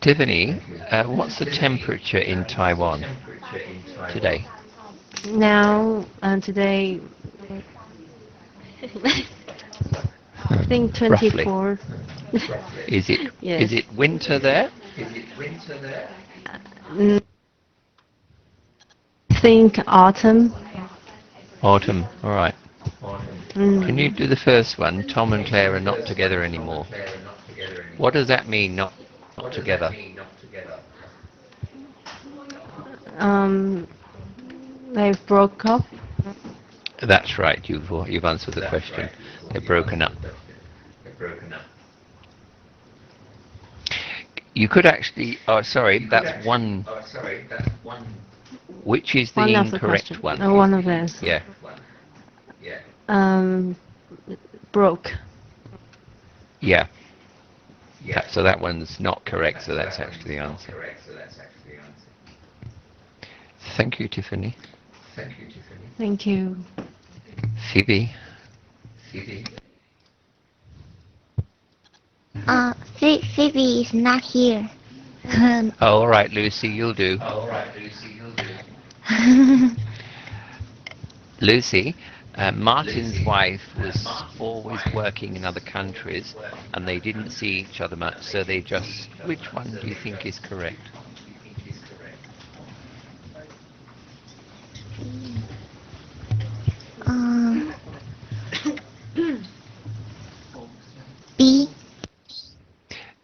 Tiffany, what's the temperature in Taiwan today? Now, today, I think Roughly. 24. Is it Yes. winter there? Mm, I think autumn. Autumn. All right. Can you Mm, do the first one? Tom and Claire are not together anymore. What does that mean, not together? um, they broke up. That's right. You've answered the question. They're broken up. You could actually. Oh, sorry. That's one. Which is the One of the incorrect question. one? One of this. Yeah. Um, broke. Yeah. So that one's not correct. So that's actually the answer. Thank you, Tiffany. Thank you. Phoebe. Phoebe is not here. Oh, all right, Lucy. You'll do. Lucy, Martin's wife was always working in other countries and they didn't see each other much, so they just. Which one do you think is correct? um, B.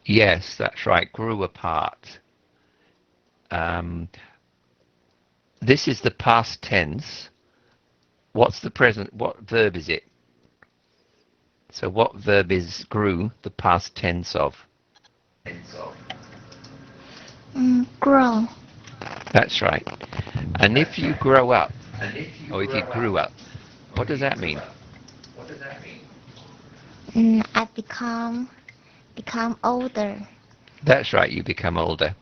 Yes, that's right, grew apart. Um, this is the past tense. What's the present? What verb is it? So what verb is grew, the past tense of? Grow. That's right. And if you grow up, or if you grew up, what does that mean? I become older. That's right, you become older.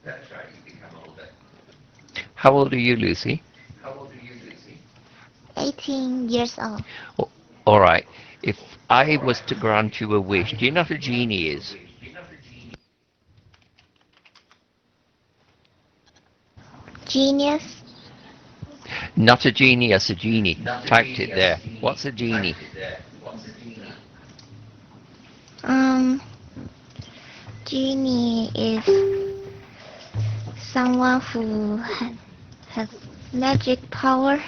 How old are you, Lucy? 18 years old. All right. If I was to grant you a wish, do you know what a genie is? Genius. Not a genius, a genie. Typed it there. What's a genie? Um, Genie is someone who has magic power.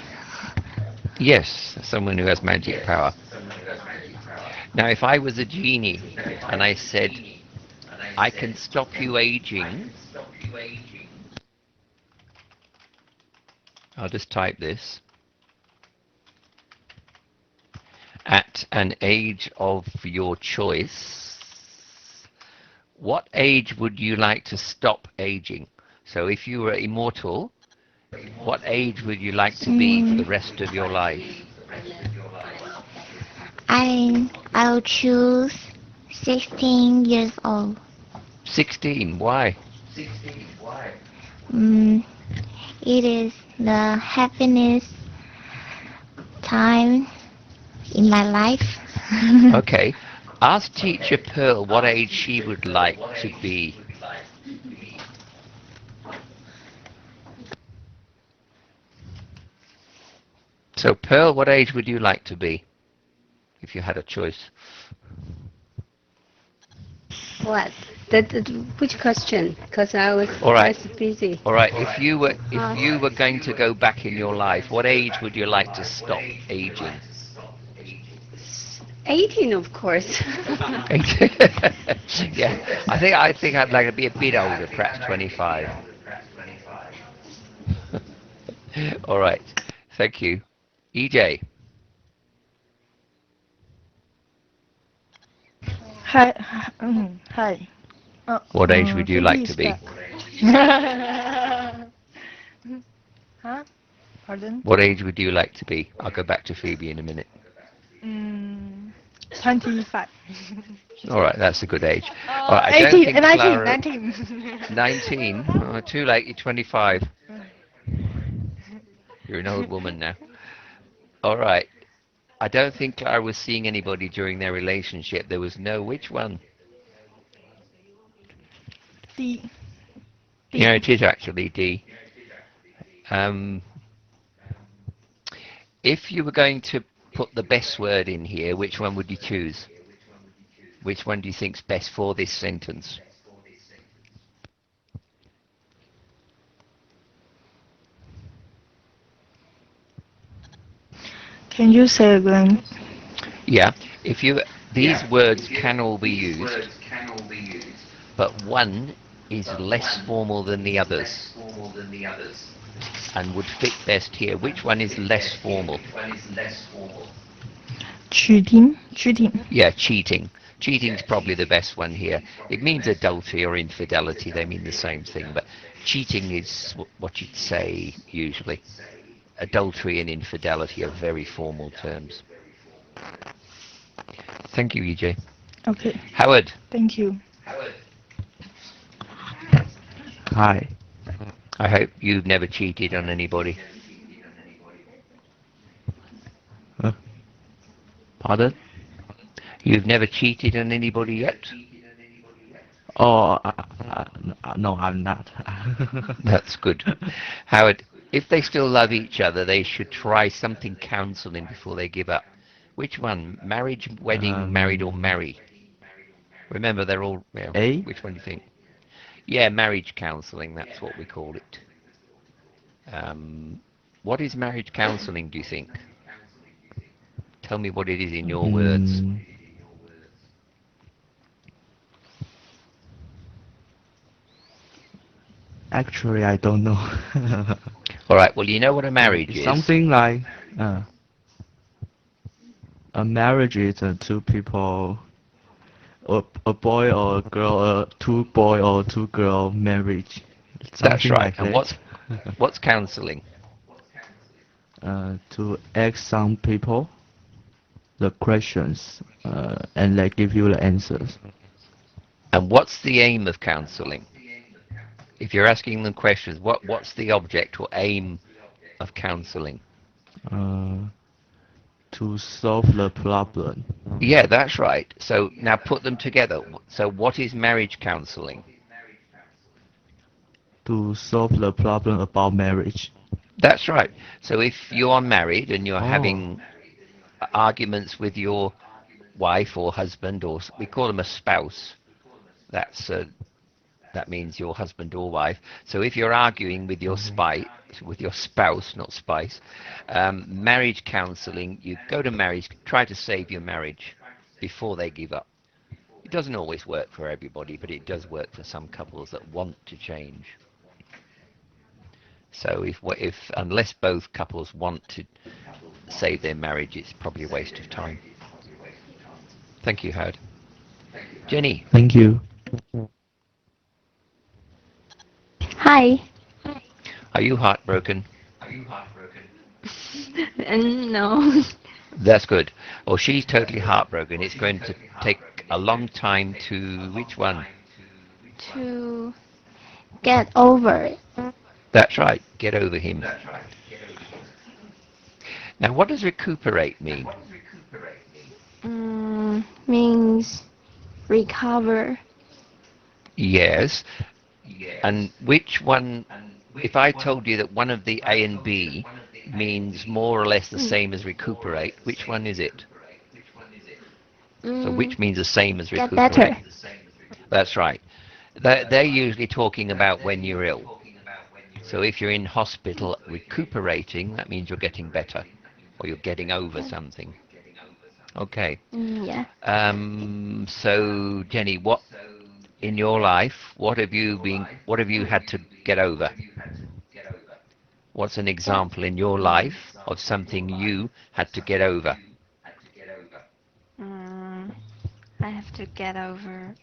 Yes, someone who has magic power. Now, if I was a genie and I said, I can stop you aging, I'll just type this, at an age of your choice, what age would you like to stop aging? So if you were immortal, what age would you like to be for the Mm, rest of your life? I'll choose 16 years old. 16. Why? Mm, it is the happiness time in my life. Okay. Ask teacher Pearl what age she would like to be. So Pearl, what age would you like to be if you had a choice? What? Which question? Because All I right. was busy. All right. If you were going to go back in your life, what age would you like to stop aging? 18, of course. 18. Yeah. I think I'd like to be a bit older, perhaps 25. All right. Thank you. EJ, Hi. Hi. what age would you like Phoebe to is be? back. Huh? Pardon? What age would you like to be? I'll go back to Phoebe in a minute. Mm, 25. All right, that's a good age. All right, I don't 18, think 19, Clara. 19. 19. Oh, too late. You're 25. You're an old woman now. All right. I don't think Clara was seeing anybody during their relationship. There was no which one? D. You know, it is actually D. If you were going to put the best word in here, which one would you choose? Which one do you think's best for this sentence? Can you say again? Yeah, these words can all be used, but one is less formal than the others and would fit best here. Which one is less formal? Cheating. Cheating. Yeah, cheating. Cheating's probably the best one here. It means adultery or infidelity. They mean the same thing, but cheating is what you'd say usually. Adultery and infidelity are very formal terms. Thank you, EJ. Okay. Howard. Thank you. Hi. I hope you've never cheated on anybody. Pardon? You've never cheated on anybody yet? Oh, no, I'm not. That's good. Howard, if they still love each other, they should try something counseling before they give up. Which one? Marriage, wedding, married, or marry? Remember, they're all... Yeah, A? which one do you think? Yeah, marriage counseling, that's what we call it. What is marriage counseling, do you think? Tell me what it is in your words. Actually, I don't know. All right, well, you know what a marriage is. Something like a marriage is two people, a boy or a girl, two boy or two girl marriage. That's Something right. like And that. what's counseling? To ask some people the questions, and they give you the answers. And what's the aim of counseling? If you're asking them questions, what's the object or aim of counseling? To solve the problem. Yeah, that's right. So now put them together. So what is marriage counseling? To solve the problem about marriage. That's right. So if you are married and you're Oh. having arguments with your wife or husband, or we call them a spouse, that means your husband or wife. So if you're arguing with your spouse, not spice, marriage counseling, you go to marriage, try to save your marriage before they give up. It doesn't always work for everybody, but it does work for some couples that want to change. So if unless both couples want to save their marriage, it's probably a waste of time. Thank you, Howard. Jenny. Thank you. Hi. Are you heartbroken? No. That's good. Oh, she's totally heartbroken. It's going to take a long time to... Which one? To get over it. That's right. Get over him. Now, what does recuperate mean? Means recover. Yes. And which one... If I told you that one of the A and B means more or less the same as recuperate, which one is it? So which means the same as Get recuperate? better. That's right. They're usually talking about when you're ill. So if you're in hospital recuperating, that means you're getting better, or you're getting over something. Okay. Yeah. So Jenny, what in your life, what have you had to get over? What's an example in your life of something you had to get over? I have to get over.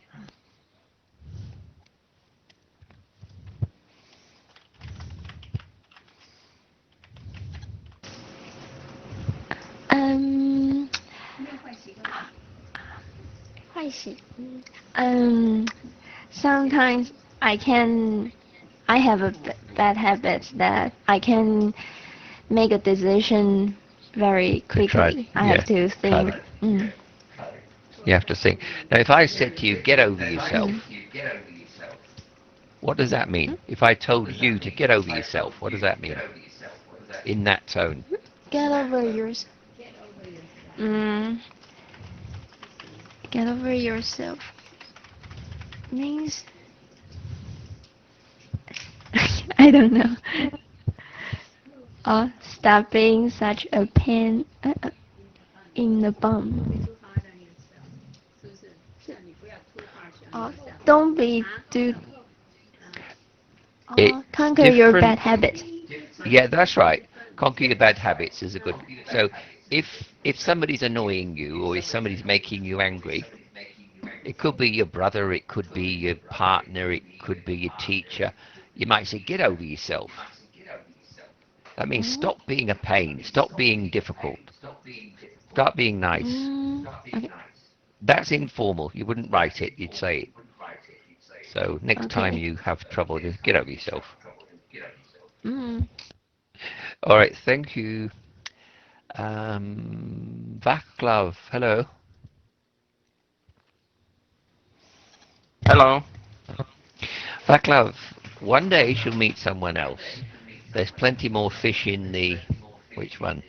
Sometimes I have a bad habit that I can make a decision very quickly. Right. I Yeah. have to think. You have to think. Now, if I said to you, get over yourself, What does that mean? If I told you to get over yourself, what does that mean? In that tone. Get over yours. Get over yourself means I don't know. Stop being such a pain in the bum. Don't be too. Conquer your Different- bad habits. Yeah, that's right. Conquer your bad habits is a good. So if somebody's annoying you or if somebody's making you angry, it could be your brother, it could be your partner, it could be your teacher. You might say, get over yourself. That means stop being a pain, stop being difficult, start being nice. Okay. That's informal. You wouldn't write it, you'd say it. So next time you have trouble, just get over yourself. All right, thank you. Vaclav, hello. Hello. Vaclav, one day you'll meet someone else. There's plenty more fish in the... Which one?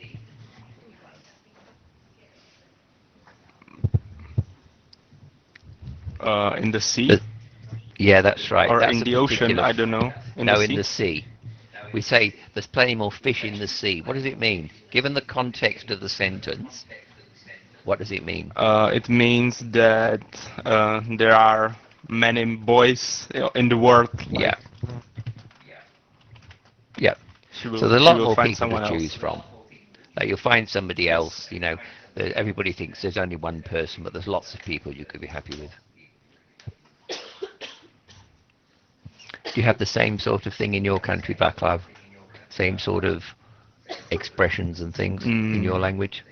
In the sea? Yeah, that's right. Or That's in a the ocean, particular... I don't know. No, in the sea. We say there's plenty more fish in the sea. What does it mean? Given the context of the sentence, what does it mean? It means that there are many boys in the world. Yeah. Yeah. She will, So there's a she lot will more find people someone to choose else. from. Like you'll find somebody else, you know. Everybody thinks there's only one person, but there's lots of people you could be happy with. Do you have the same sort of thing in your country, Vaclav? Same sort of expressions and things in your language?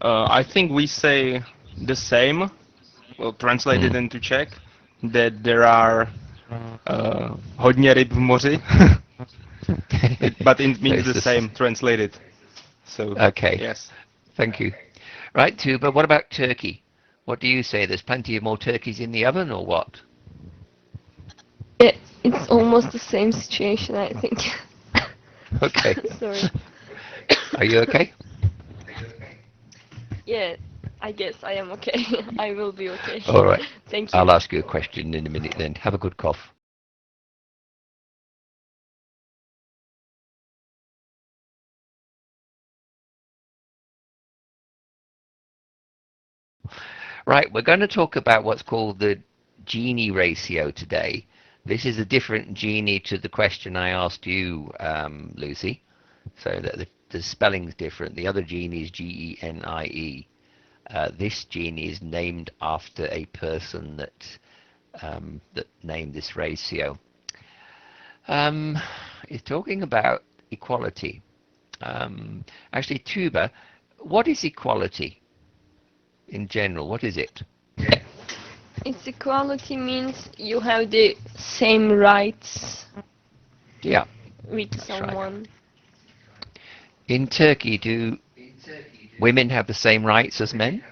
I think we say the same, well, translated into Czech, that there are hodně ryb v moři, but it So means it's the this- same translated. So, Okay. yes. Thank you. Right, too, but what about turkey? What do you say? There's plenty of more turkeys in the oven, or what? Yeah, it's almost the same situation, I think. Okay. Sorry. Are you okay? Yeah, I guess I am okay. I will be okay. All right. Thank you. I'll ask you a question in a minute then. Have a good cough. Right, we're going to talk about what's called the Gini ratio today. This is a different Gini to the question I asked you, Lucy. So the spelling's different. The other Gini is G-E-N-I-E. This Gini is named after a person that named this ratio. It's talking about equality. Actually, Tuba, what is equality in general? What is it? Its equality means you have the same rights Yeah. with That's right. someone. In Turkey, do women have the same rights as men?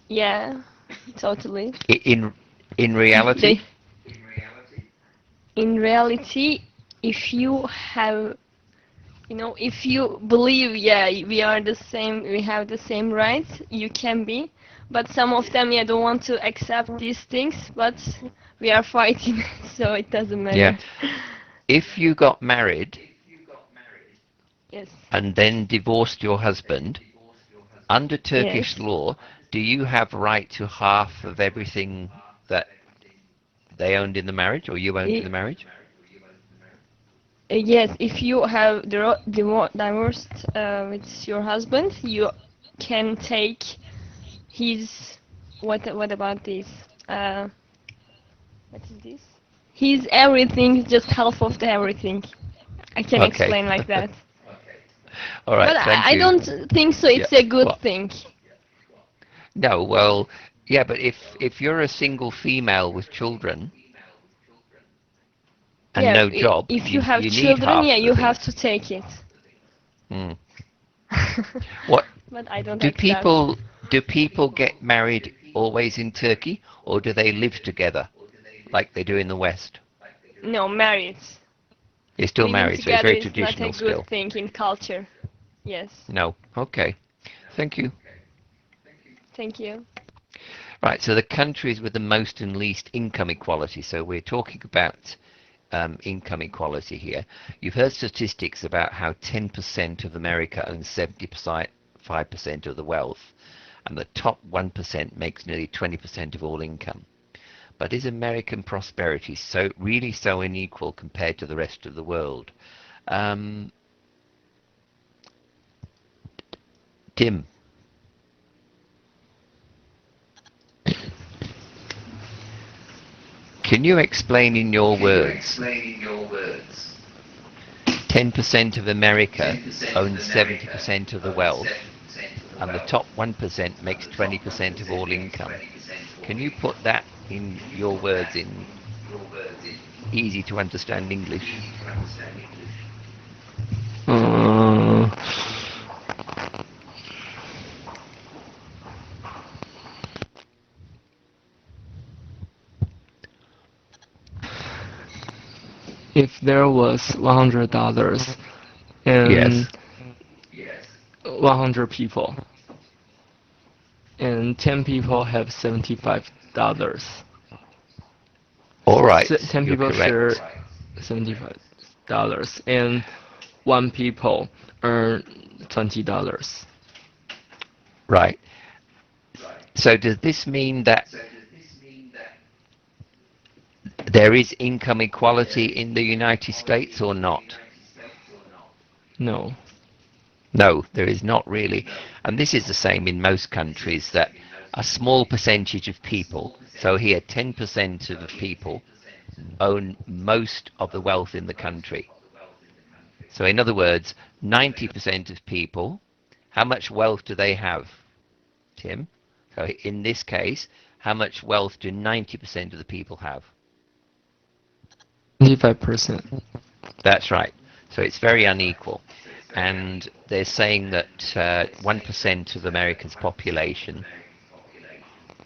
Yeah, totally. In reality? In reality, if you have, if you believe, yeah, we are the same, we have the same rights, you can be. But some of them, yeah, don't want to accept these things, but we are fighting, so it doesn't matter. Yeah. If you got married Yes. and then divorced your husband, under Turkish Yes. law, do you have right to half of everything that they owned in the marriage or you owned in the marriage? Yes, if you have divorced with your husband, you can take his. What about this? What is this? His everything, just half of the everything. I can Okay. explain like that. All right, But thank I you. don't think so. It's a good What? thing. No, well, yeah, but if you're a single female with children and Yeah, no job, if you have need children, half yeah, the you thing. have to take it. What But I don't do accept. people get married always in Turkey, or do they live together like they do in the West? No, married. They're still Living married, so it's together very is not a traditional good still. thing in culture. Yes. No. Okay. Thank you. Thank you. Right, so the countries with the most and least income equality. So we're talking about income equality here. You've heard statistics about how 10% of America owns 75% of the wealth, and the top 1% makes nearly 20% of all income. But is American prosperity really so unequal compared to the rest of the world? Tim. Can you explain in your words? 10% of America owns 70% of the wealth, and the top 1% makes 20% of all income. Can you put that in your words in easy to understand English? If there was $100 and Yes. 100 people, and 10 people have $75. All right, 10 you're people share correct. $75, and 1 people earn $20. Right. So does this mean that there is income equality in the United States or not? No. No, there is not really. And this is the same in most countries, that a small percentage of people, so here 10% of the people own most of the wealth in the country. So in other words, 90% of people, how much wealth do they have, Tim? So in this case, how much wealth do 90% of the people have? 25%. That's right. So it's very unequal. And they're saying that 1% of America's population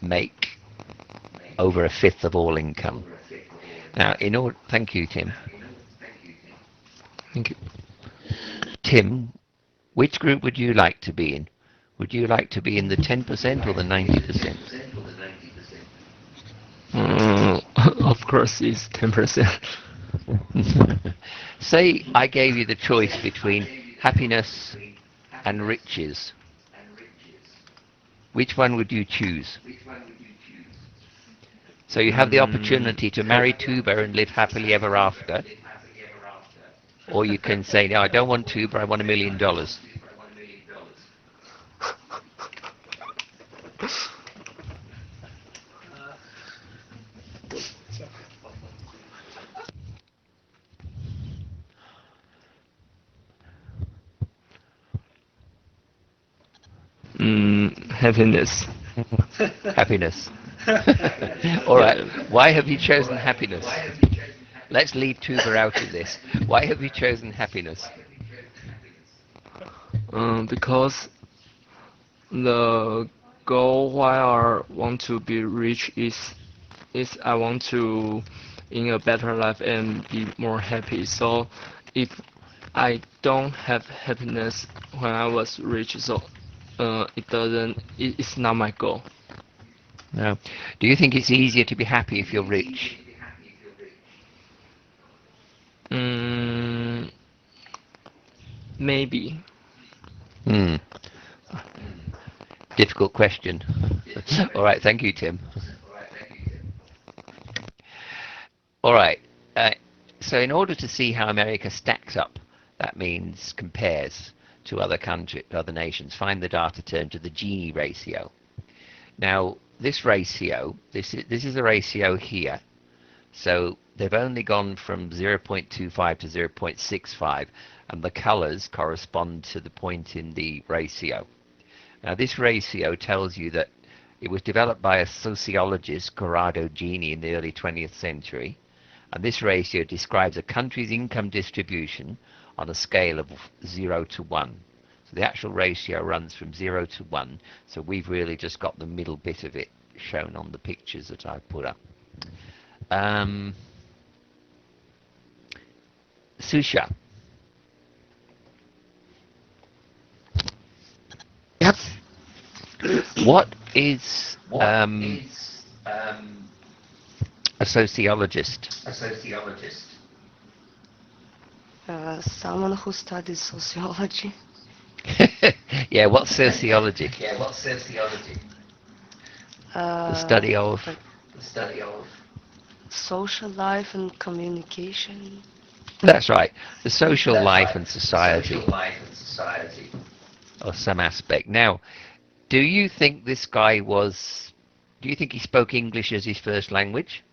make over a fifth of all income. Now, thank you, Tim. Thank you. Tim, which group would you like to be in? Would you like to be in the 10% or the 90%? Of course, it's 10%. Say I gave you the choice between happiness and riches. Which one would you choose? So you have the opportunity to marry Tuba and live happily ever after, or you can say, no, I don't want Tuba, I want $1 million. Happiness. Happiness. All right. Why have you chosen happiness? Let's leave Tuba out of this. Why have you chosen happiness? Because the goal why I want to be rich is I want to in a better life and be more happy. So if I don't have happiness when I was rich, so it's not my goal. No. Do you think it's easier to be happy if you're rich? Maybe. Difficult question. All right, thank you, Tim. All right. So in order to see how America stacks up, that means compares to other nations, find the data, turn to the Gini ratio. Now, this ratio, this is a ratio here. So they've only gone from 0.25 to 0.65, and the colors correspond to the point in the ratio. Now, this ratio tells you that it was developed by a sociologist, Corrado Gini, in the early 20th century. And this ratio describes a country's income distribution on a scale of 0 to 1. So the actual ratio runs from 0 to 1. So we've really just got the middle bit of it shown on the pictures that I put up. Susha. Yep. What is a sociologist? Someone who studies sociology. Yeah, what's sociology? The study of? Social life and communication. That's right. The social life and society. Or some aspect. Now, do you think this guy was... Do you think he spoke English as his first language?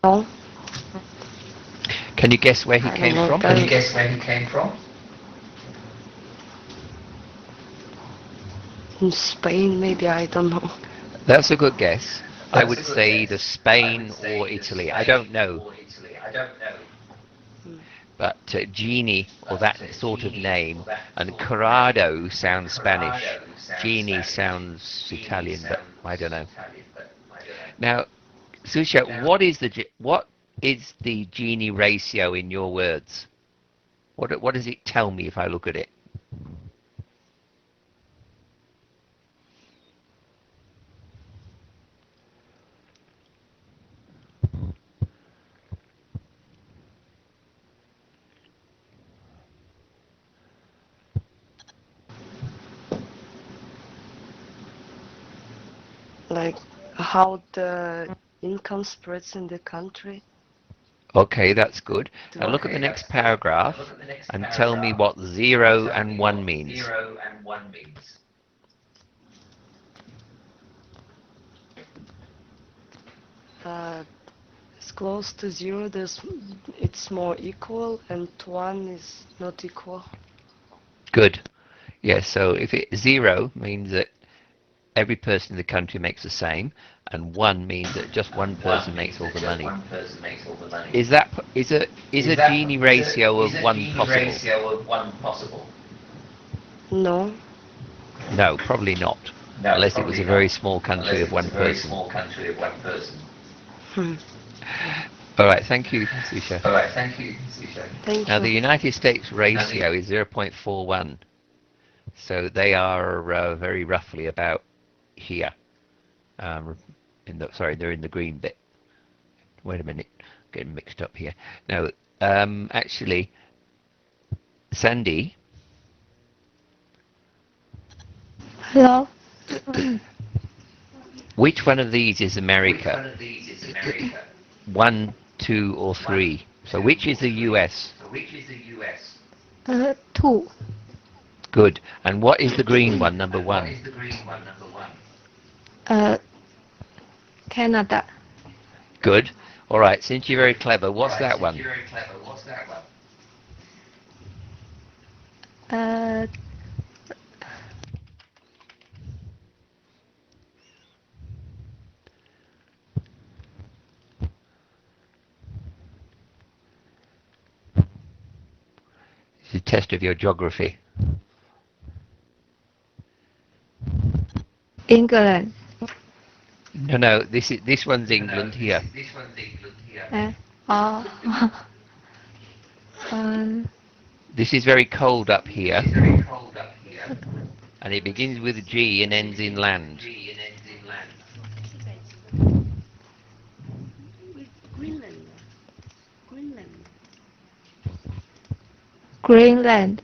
No. Can you guess where he I came don't know. from? In Spain, maybe, I don't know. That's a good guess. I would say either Spain or Italy. I don't know. But Genie, or that sort of name, and Corrado sounds Spanish. Genie sounds Italian, but I don't know. Now, Susha, what is the Gini ratio in your words? What does it tell me if I look at it? Like how the income spreads in the country. Okay, that's good. Now look at the next paragraph and tell me what 0 and 1 means. It's close to 0. It's more equal, and 1 is not equal. Good. Yes, so if 0 means that every person in the country makes the same, and 1 means that just one person makes all the money. Is a Gini ratio of 1 possible? No. No, probably not. Unless it was a very small country of one person. All right, thank you, Susha. Thank Now, you. the United States ratio is 0.41. So they are very roughly about here. They're in the green bit. Wait a minute, getting mixed up here. Now, actually, Sandy. Hello. Which one of these is America? 1, 2, or 3? So which is the US? 2. Good. And what is the green one, number 1? Canada. Good. All right, since you're very clever, what's that one? Uh, It's a test of your geography. England. No, this one's England here. Oh. This is very cold up here. And it begins with G and ends in land. Greenland.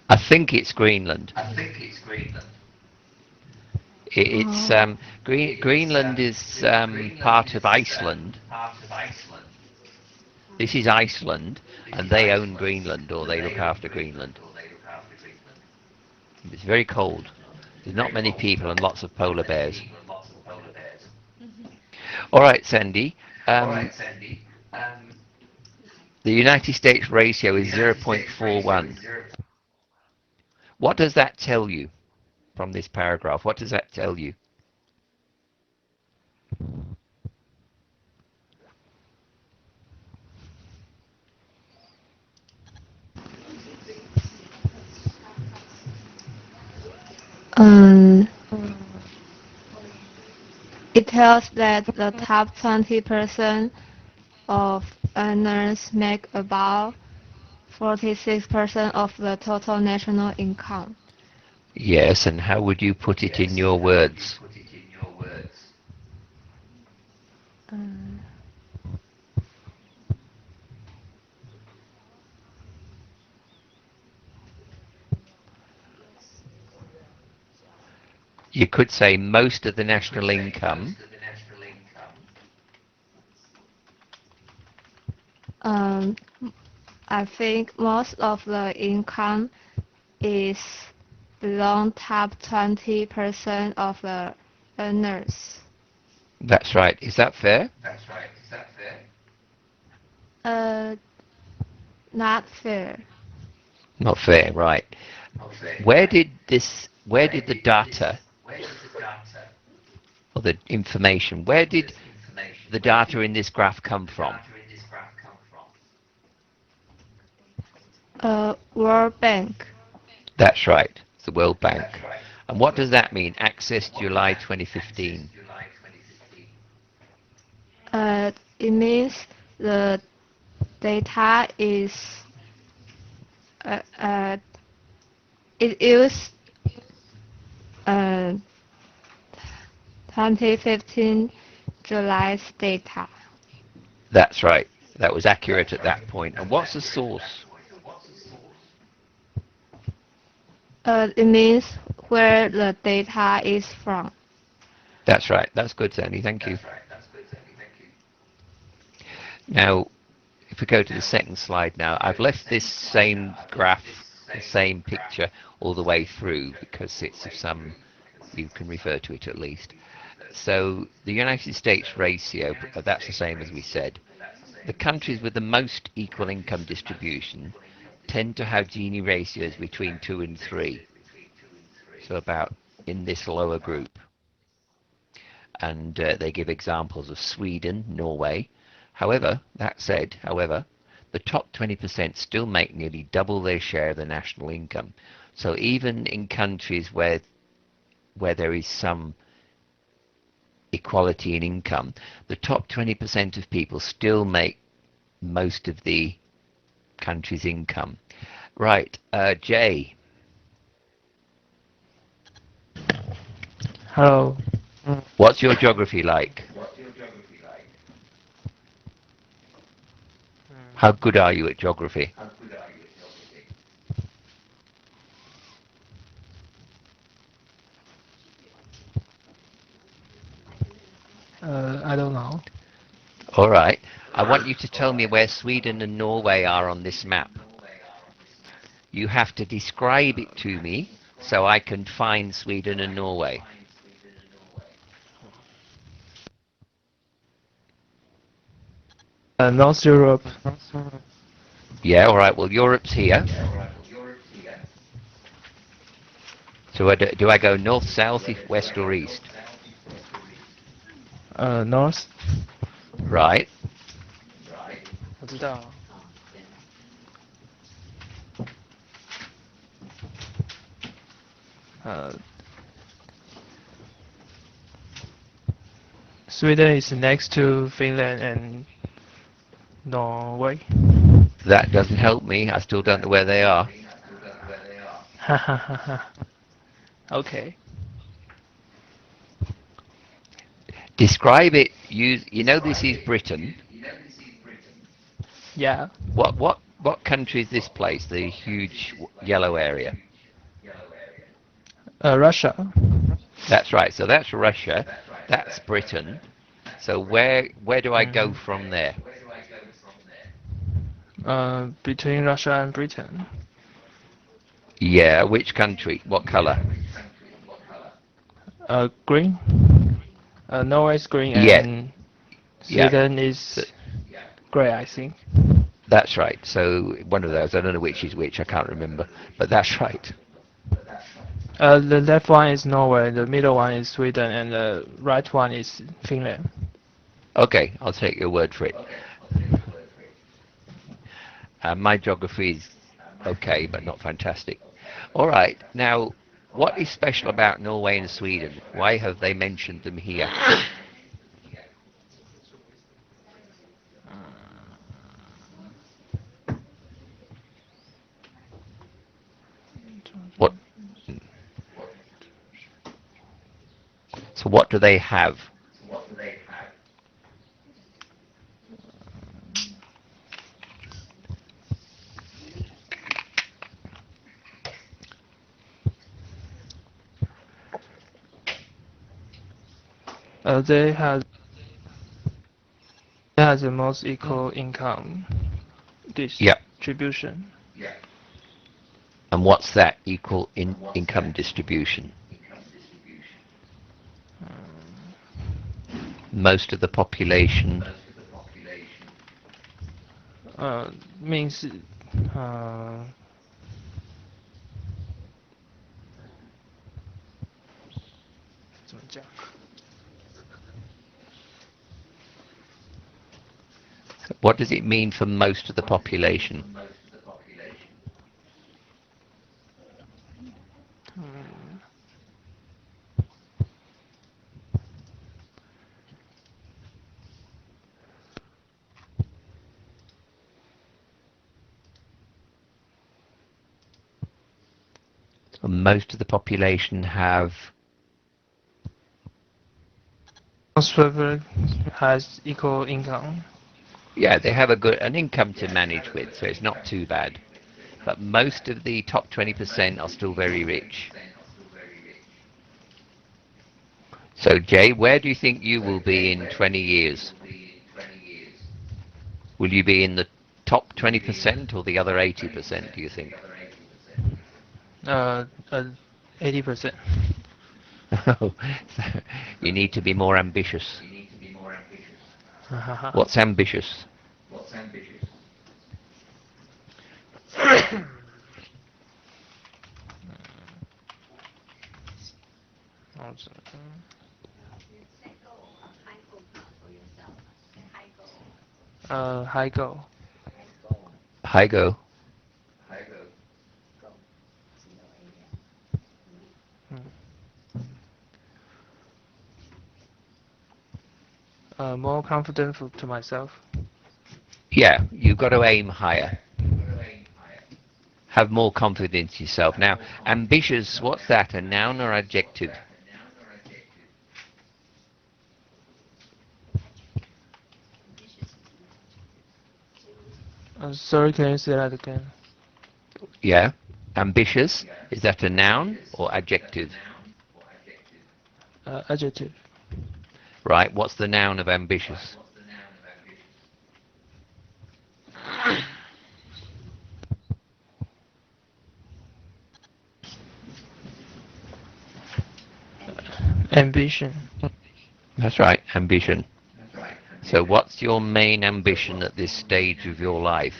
I think it's Greenland. Greenland is part of Iceland. This is Iceland, and they own Greenland, or they look after Greenland. It's very cold. There's not many people and lots of polar bears. All right, Sandy. The United States ratio is 0.41. What does that tell you from this paragraph? What does that tell you? Um, it tells that the top 20% of earners make about 46% of the total national income. Yes, and how would you put it in your words? Um, You could say most of the national income. um, I think most of the income is belong top 20% of the earners. That's right. Is that fair? Uh, not fair. Not fair, right. Where did the data or the information, where did the data in this graph come from? World Bank. That's right, it's the World Bank. And what does that mean, access July 2015? It means the data is it is 2015 July's data. That's right, that was accurate at that point. And what's the source? It means where the data is from. That's right, that's good, Sandy, thank you. Now, if we go to the second slide now, I've left this same graph, the same picture all the way through because it's of some, you can refer to it at least. So the United States ratio, that's the same as we said. The countries with the most equal income distribution tend to have Gini ratios between 2 and 3. So about in this lower group. And they give examples of Sweden, Norway. However, that said, the top 20% still make nearly double their share of the national income. So even in countries where there is some equality in income, the top 20% of people still make most of the country's income. Right, Jay. Hello. What's your geography like? How good are you at geography? I don't know. All right. I want you to tell me where Sweden and Norway are on this map. You have to describe it to me so I can find Sweden and Norway. North Europe. Yeah, all right. Well, Europe's here. So do I go north, south, west, or east? North. Right. 我知道。Sweden is next to Finland and Norway. That doesn't help me. I still don't know where they are. Okay. Describe it. You know this is Britain. Yeah. What country is this place? The huge yellow area. Russia. That's right. So that's Russia. That's Britain. So where do I go from there? Between Russia and Britain. Yeah. Which country? What color? Green. Norway is green Yeah. and Yeah. Sweden is grey, I think. That's right. So one of those. I don't know which is which. I can't remember. But that's right. The left one is Norway, the middle one is Sweden, and the right one is Finland. Okay. I'll take your word for it. My geography is okay, but not fantastic. All right. Now, What is special about Norway and Sweden? Why have they mentioned them here? What? So what do they have? They has the most equal income Yep. distribution. And what's that equal income distribution? Most of the population. Means What does it mean for most of the population? Most of the population have. most people has equal income. Yeah, they have an income to manage with, so it's not too bad. But most of the top 20% are still very rich. So, Jay, where do you think you will be in 20 years? Will you be in the top 20% or the other 80%, do you think? 80%. So you need to be more ambitious. What's ambitious? High goal. High go. More confident to myself. Yeah, you've got to aim higher. Have more confidence in yourself. Now, ambitious, what's that, a noun or adjective? Sorry, can you say that again? Yeah, ambitious, is that a noun or adjective? Adjective. Right, what's the noun of ambitious? Ambition. That's right, ambition. So what's your main ambition at this stage of your life?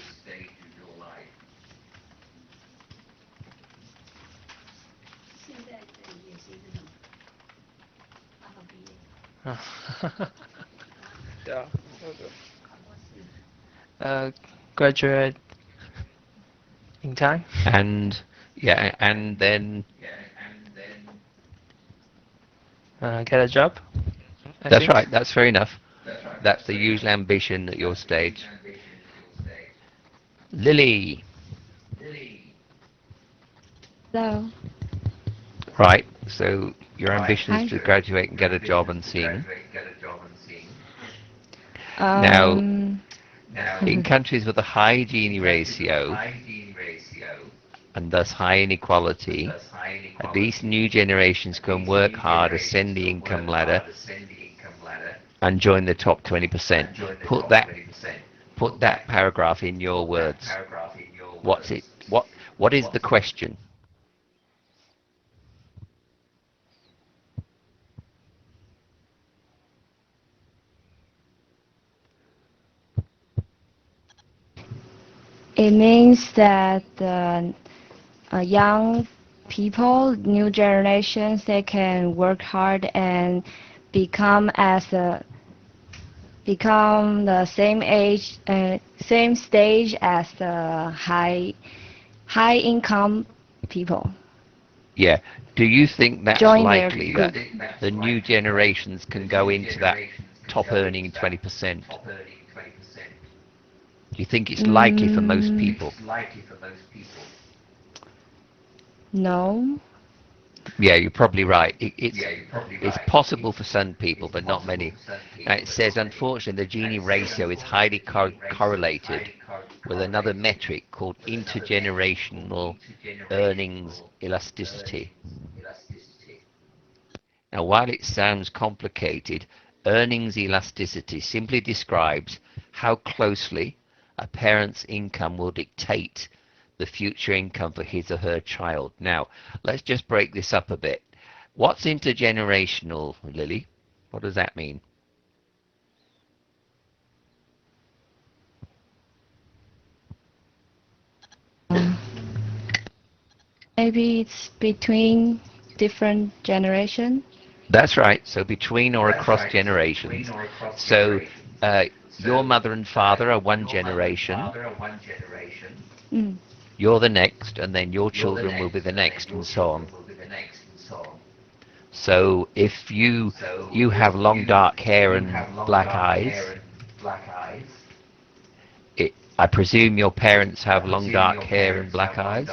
Graduate in time. And yeah, and then Get a job. I that's think. right, that's fair enough. That's the usual ambition at your stage. Lily. So, Right, so your ambition is to graduate and get a job and sing. Now, um, in countries with a high Gini ratio and thus high inequality, at least new generations can work hard, ascend the income ladder, and join the top 20%. Put that paragraph in your words. What's it? What is the question? It means that young people, new generations, they can work hard and become become the same age, same stage as the high income people. Yeah. Do you think that's join their likely group. that the new generations can go into that top earning 20%? Do you think it's likely for most people? No. Yeah, you're probably right. It's possible for some people, but not many. It says, unfortunately, the Gini ratio is highly correlated with another metric called intergenerational earnings elasticity. Now, while it sounds complicated, earnings elasticity simply describes how closely a parent's income will dictate the future income for his or her child. Now, let's just break this up a bit. What's intergenerational, Lily? What does that mean? Maybe it's between different generation. That's right. So between or across generations. So your mother and father are one generation. Mm. You're the next, and then your children will be the next, and so on. So if you have long dark hair and black eyes, I presume your parents have long dark hair and black eyes,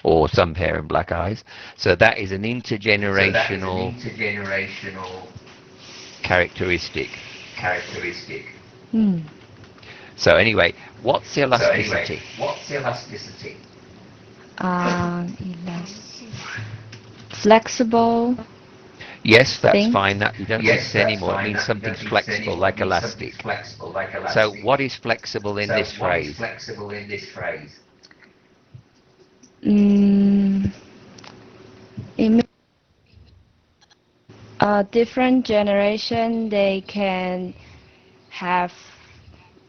or some hair and black eyes. So that is an intergenerational characteristic. Mm. So anyway, what's elasticity? Flexible. Yes, that's Thing. fine. That you don't need to say anymore. It means something's flexible, like elastic. So what is flexible in this phrase? It means a different generation, they can have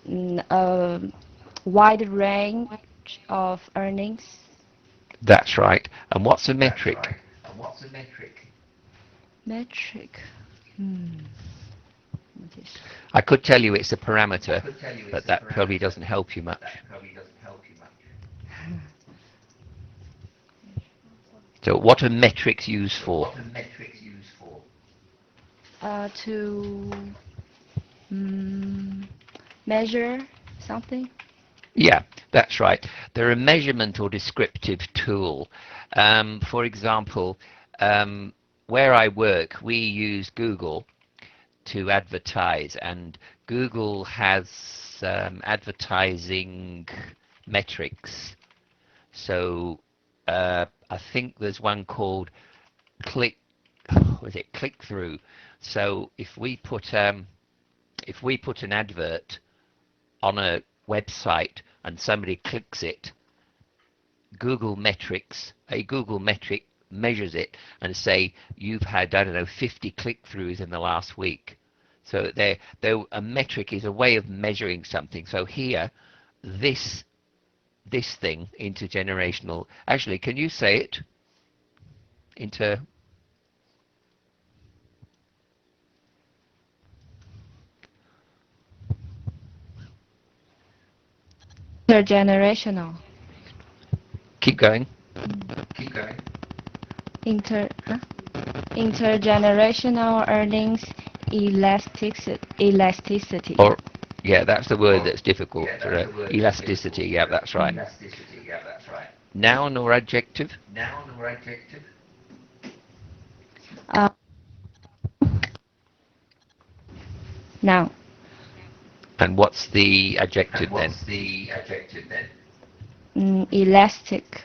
a wide range of earnings. That's right. And what's a metric? Metric. What is- I could tell you it's a parameter, but that probably doesn't help you much. So what are metrics used for? To measure something. Yeah, that's right. They're a measurement or descriptive tool. For example, where I work, we use Google to advertise, and Google has advertising metrics. So I think there's one called click through. So if we put an advert on a website and somebody clicks it, a Google metric measures it and say you've had, I don't know, 50 click-throughs in the last week. So a metric is a way of measuring something. So here, this thing, intergenerational, actually, can you say it? Intergenerational. Keep going. Intergenerational earnings elasticity. Or, yeah, that's the word that's difficult. Elasticity, yeah, that's right. Noun or adjective? Now. And what's the adjective then? Elastic.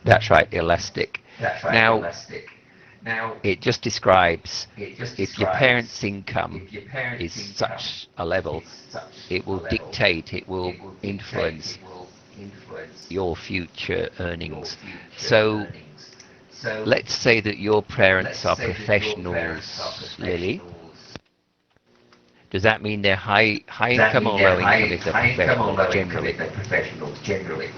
That's right, elastic. Now, it just describes if your parents' income is such a level, it will dictate, it will influence your future earnings. So let's say that your parents are professionals, Lily. Does that mean they're high income or low income if they're professionals generally?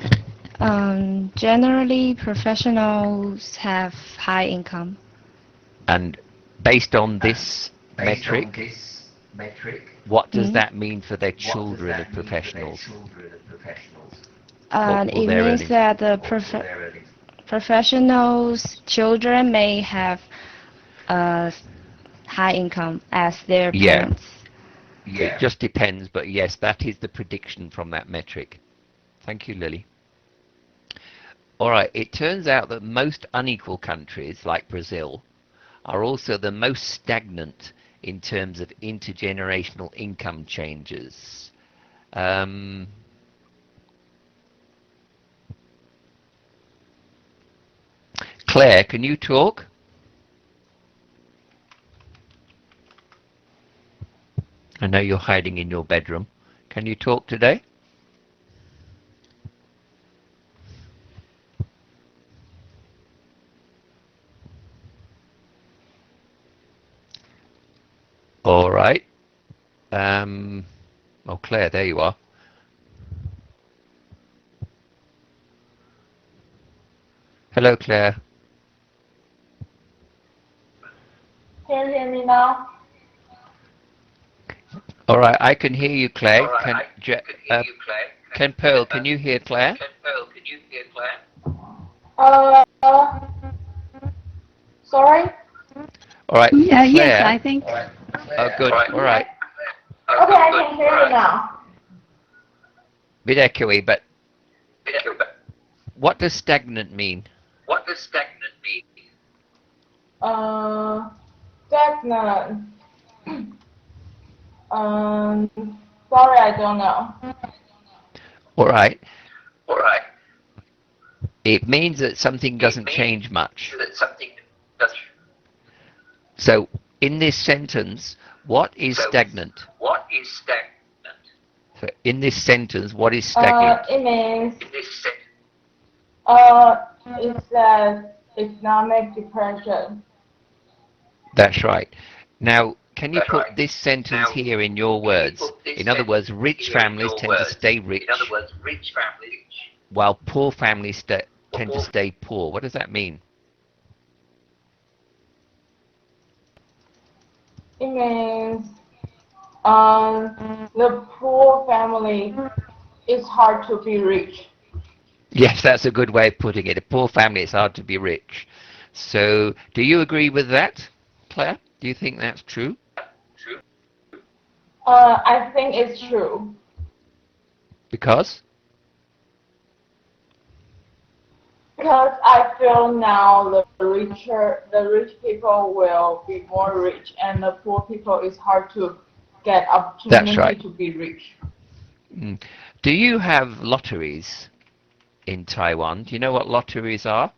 Generally, professionals have high income. And based on this metric, what does that mean for their children of professionals? It their means earnings. that the professionals' children may have high income as their Yeah. parents. It just depends, but yes, that is the prediction from that metric. Thank you, Lily. All right, it turns out that most unequal countries, like Brazil, are also the most stagnant in terms of intergenerational income changes. Claire, can you talk? I know you're hiding in your bedroom. Can you talk today? All right. Oh, Claire, there you are. Hello, Claire. Can you hear me now? All right, I can hear you, Claire. Can Pearl, can you hear Claire? Uh, sorry? All right, Yes, Claire. I think. Oh, good. All right. Okay, I can hear you now. Bit echoey, but what does stagnant mean? Stagnant. Sorry, I don't know. All right. It means that something doesn't change much. So, in this sentence, what is stagnant? So, in this sentence, what is stagnant? It means, it's economic depression. That's right. Now, can you put this sentence here in your words? In other words, rich families tend to stay rich, while poor families tend to stay poor. What does that mean? It means, the poor family is hard to be rich. Yes, that's a good way of putting it. A poor family, it's hard to be rich. So, do you agree with that, Claire? Do you think that's true? I think it's true. Because? Because I feel now the rich people will be more rich, and the poor people is hard to get That's opportunity right. to be rich. Mm. Do you have lotteries in Taiwan? Do you know what lotteries are?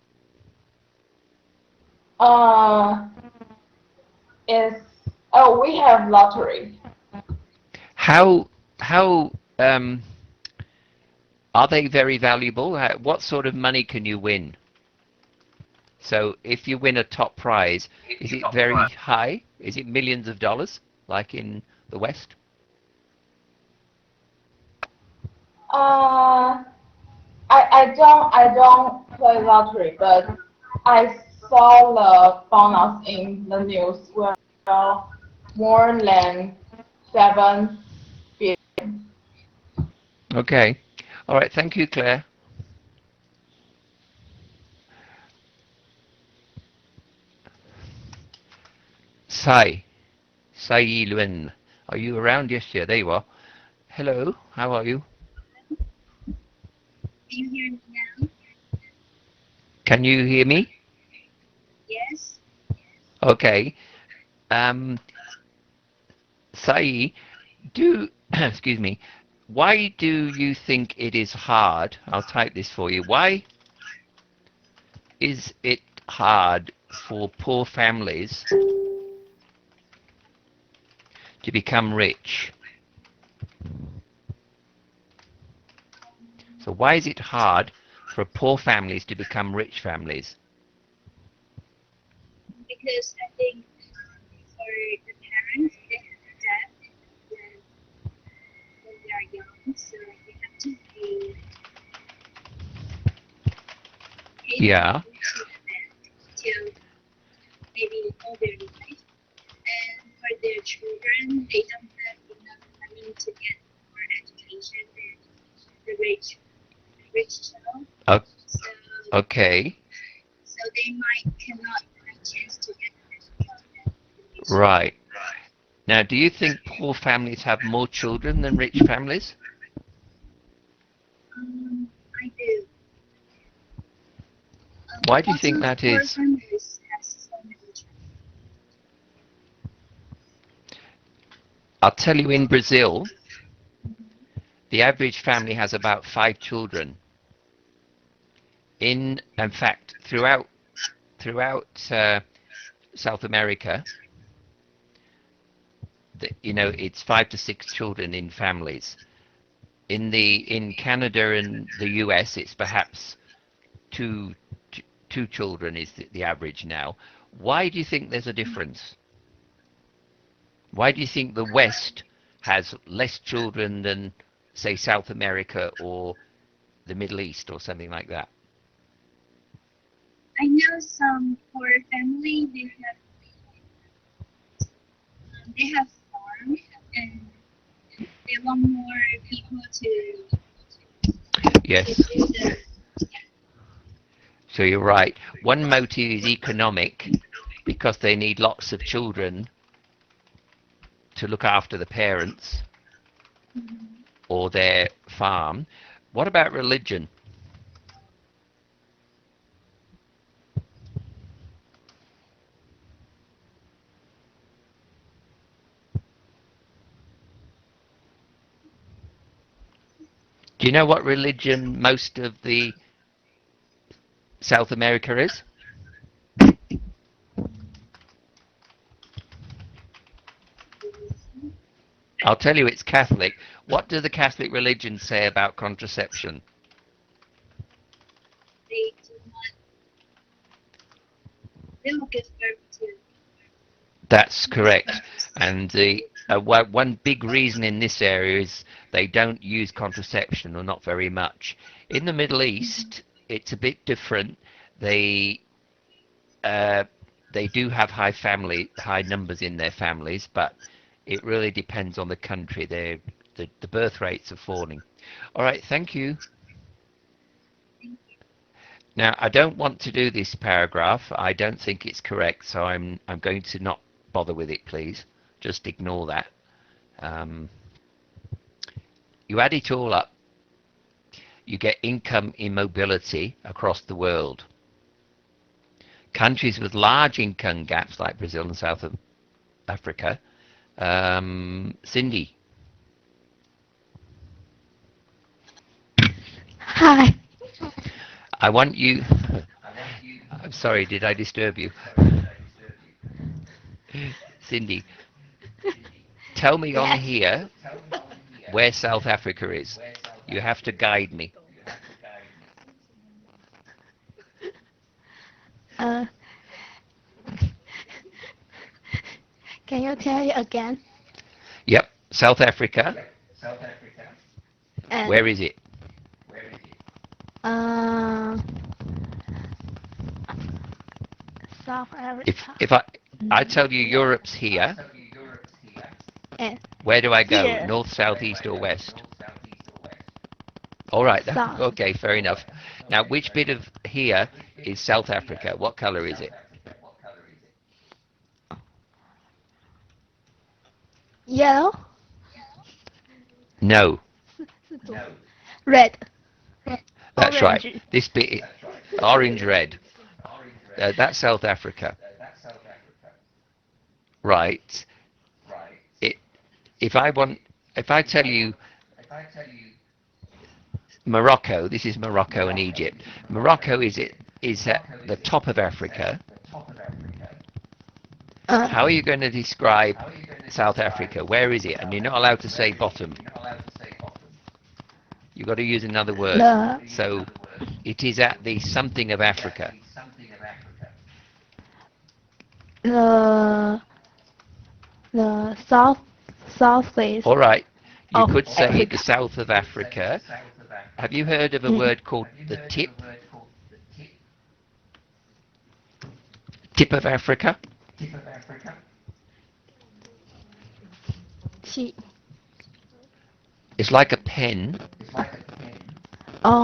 It's we have lottery. How are they very valuable? What sort of money can you win? So if you win a top prize, is it very high? Is it millions of dollars, like in the West? I don't play lottery, but I saw the bonus in the news where more than 7 billion. Okay. All right. Thank you, Claire. Sai Yilun. Are you around? Yes, yeah, there you are. Hello. How are you? Do you hear me now? Can you hear me? Yes. Okay. Sai, excuse me. Why do you think it is hard? I'll type this for you. Why is it hard for poor families to become rich? So why is it hard for poor families to become rich families? Because I think for the parents, they have debt when they are young, so they have to pay Yeah. to the bank till maybe all their life. And for their children, they don't have enough money to get more education than the rich rich child. Oh, So, okay. so they might cannot have a chance to get the education. Right. Now, do you think poor families have more children than rich families? I do. Why do you Also, think that poor is? families have so many children. I'll tell you, in Brazil, the average family has about 5 children. In fact, throughout South America, it's 5 to 6 children in families. In Canada and the US, it's perhaps two two children is the average now. Why do you think there's a difference? Why do you think the West has less children than, say, South America or the Middle East or something like that? I know some poor family they have farm and they want more people to Yes. do the So you're right. One motive is economic because they need lots of children to look after the parents or their farm. What about religion? Do you know what religion most of the South America is? I'll tell you, it's Catholic. What does the Catholic religion say about contraception? they do not they will give birth to That's correct. And the one big reason in this area is they don't use contraception, or not very much. In the Middle East, it's a bit different. They uh, they do have high numbers in their families, but it really depends on the country. The birth rates are falling. All right, thank you. Now, I don't want to do this paragraph. I don't think it's correct, so I'm going to not bother with it, please. Just ignore that. You add it all up, you get income immobility across the world. Countries with large income gaps like Brazil and South Africa. Cindy. Hi. I want you. I'm sorry, did I disturb you? Cindy, tell me on Yes. here where South Africa is. You have to guide me. Uh, can you tell it again? Yep, South Africa. And Where is it? South If Africa. I tell you Europe's here, And where do I go? here. North, south, east, or west? All right, South. okay, fair enough. Now, which bit of here is South Africa? What color is it? Yellow. No, Red. that's right. Orange. This bit, orange, red. That's South Africa. Right. It, if I tell you Morocco, this is Morocco and Egypt. Morocco is at the top of Africa. How are you going to describe South Africa? Where is it? And you're not allowed to say bottom. You've got to use another word. So it is at the something of Africa. The the southeast All right. You of could say the Africa. south of Africa. Have you heard of a word called the tip? Tip of Africa? Chi. It's like a pen,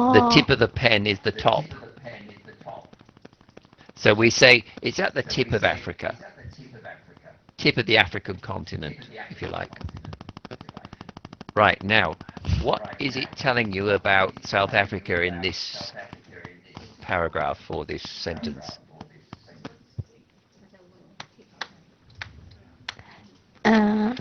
The Oh, tip of the pen is the top. So we say it's at the tip of Africa. Tip of the African continent, if you like. Right, now, what is it telling you about South Africa in this paragraph or this sentence? uh,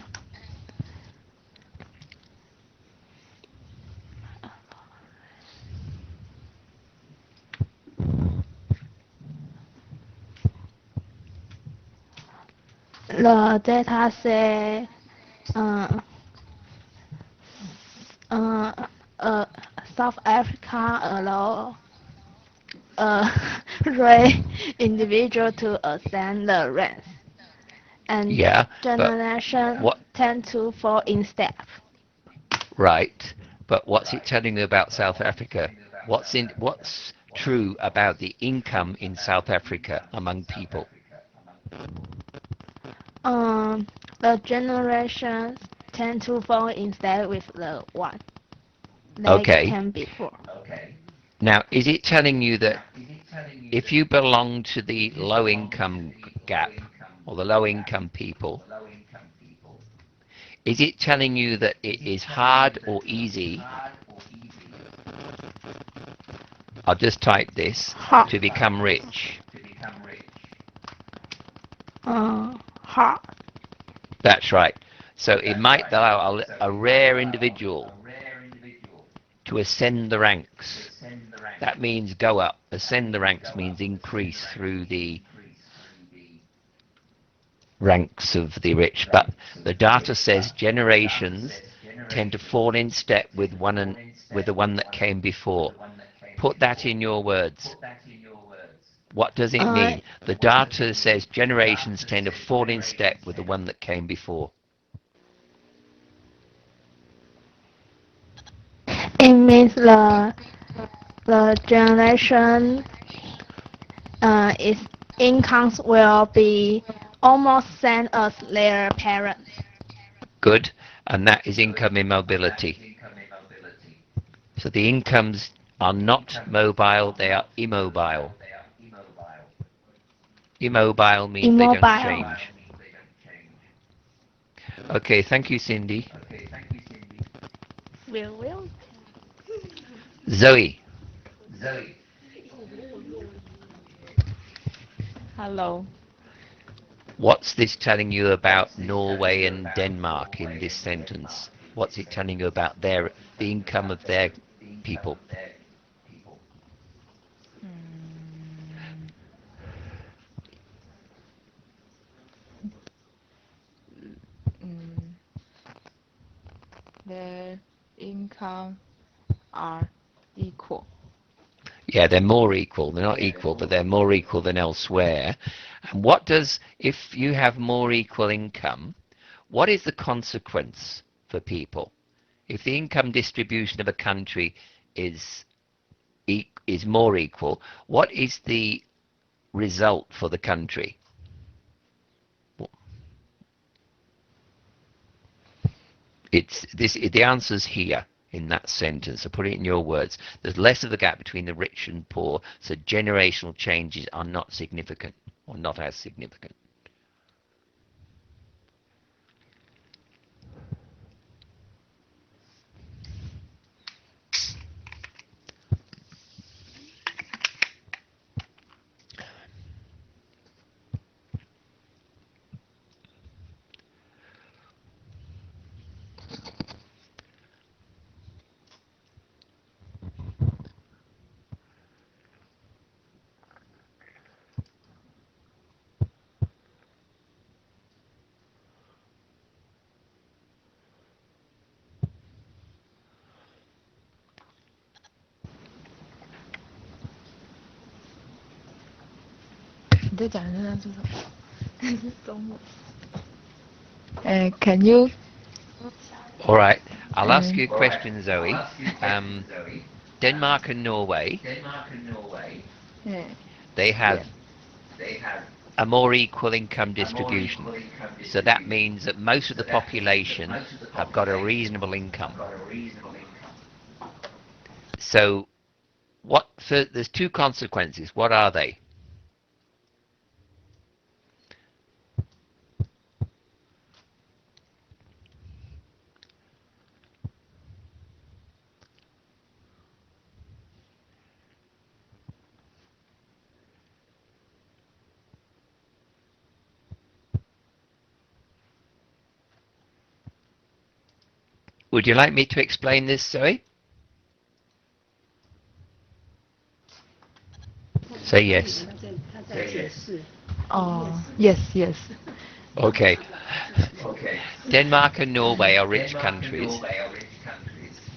the data say uh, uh, uh, South Africa allow a rare individual to ascend the ranks, and Yeah, but generation what, tend to fall in step. right, but what's it telling you about South Africa? What's true about the income in South Africa among people? The generations tend to fall in step with the one they Okay. came before. Now, is it telling you that if you belong to the low income gap or the low income people, is it telling you that it is hard or easy? I'll just type this, Hard. to become rich. Hard. That's right. So it might allow a rare individual to ascend the ranks. That means go up. Ascend the ranks means increase through the ranks of the rich. But the data says generations tend to fall in step with the one that came before. Put that in your words. What does it Uh, mean? The data says generations tend to fall in step with the one that came before. it means the generation its incomes will be almost same as their parents. Good. And that is income immobility. So the incomes are not mobile, they are immobile. Immobile means they don't Immobile. change. Okay, thank you, Cindy. Will. Zoe, Hello. what's this telling you about Norway and Denmark in this sentence? What's it telling you about the income of their people? Mm, their income are equal. Yeah, they're more equal. They're not equal, but they're more equal than elsewhere. And if you have more equal income, what is the consequence for people? If the income distribution of a country is more equal, what is the result for the country? The answer's here in that sentence. So put it in your words. There's less of a gap between the rich and poor, so generational changes are not significant or not as significant. Can you? All right. I'll ask you a question, Zoe. Denmark and Norway, they have a more equal income distribution. So that means that most of the population have got a reasonable income. So there's two consequences. What are they? Would you like me to explain this, Zoe? Say yes. Oh, yes, yes. Okay. Denmark and Norway are rich countries,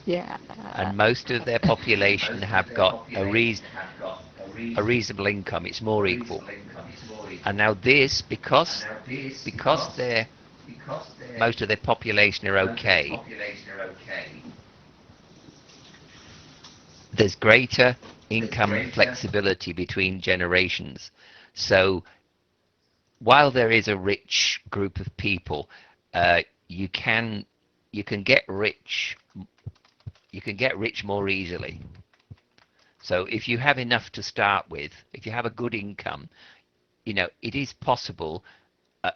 Yeah. and most of their population have got a reasonable income. It's more equal. And now this, because most of their population are okay, there's greater income flexibility between generations. So while there is a rich group of people, you can get rich more easily. So if you have enough to start with, if you have a good income, it is possible.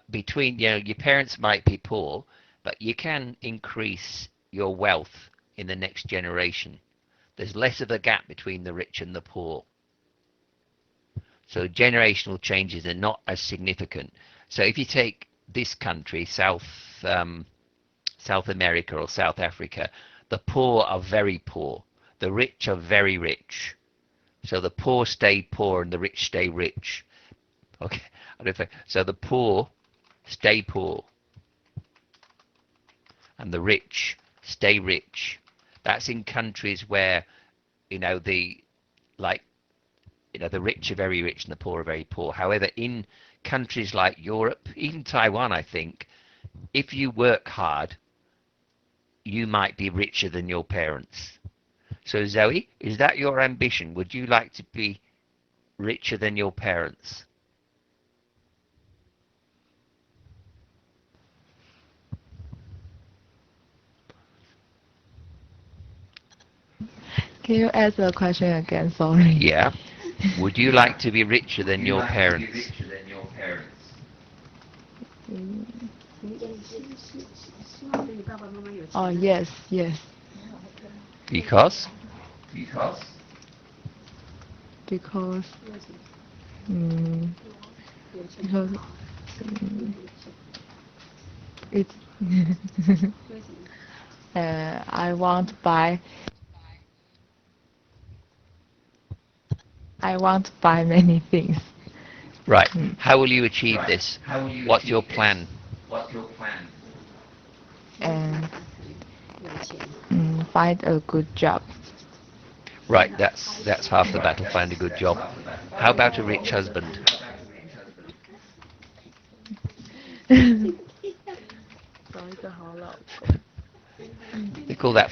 Between your parents might be poor, but you can increase your wealth in the next generation. There's less of a gap between the rich and the poor. So generational changes are not as significant. So if you take this country, South America or South Africa, the poor are very poor. The rich are very rich. So the poor stay poor and the rich stay rich. Okay. So the poor stay poor and the rich stay rich. That's in countries where the rich are very rich and the poor are very poor. However, in countries like Europe, even Taiwan, I think, if you work hard, you might be richer than your parents. So Zoe, is that your ambition? Would you like to be richer than your parents? Can you ask the question again? Sorry. Yeah. Would you like to be richer than your parents? Oh, yes, yes. Because? Because because it's I want to buy many things. Right. How will you achieve this? What's your plan? And find a good job. Right, that's half the battle, find a good job. How about a rich husband? They call that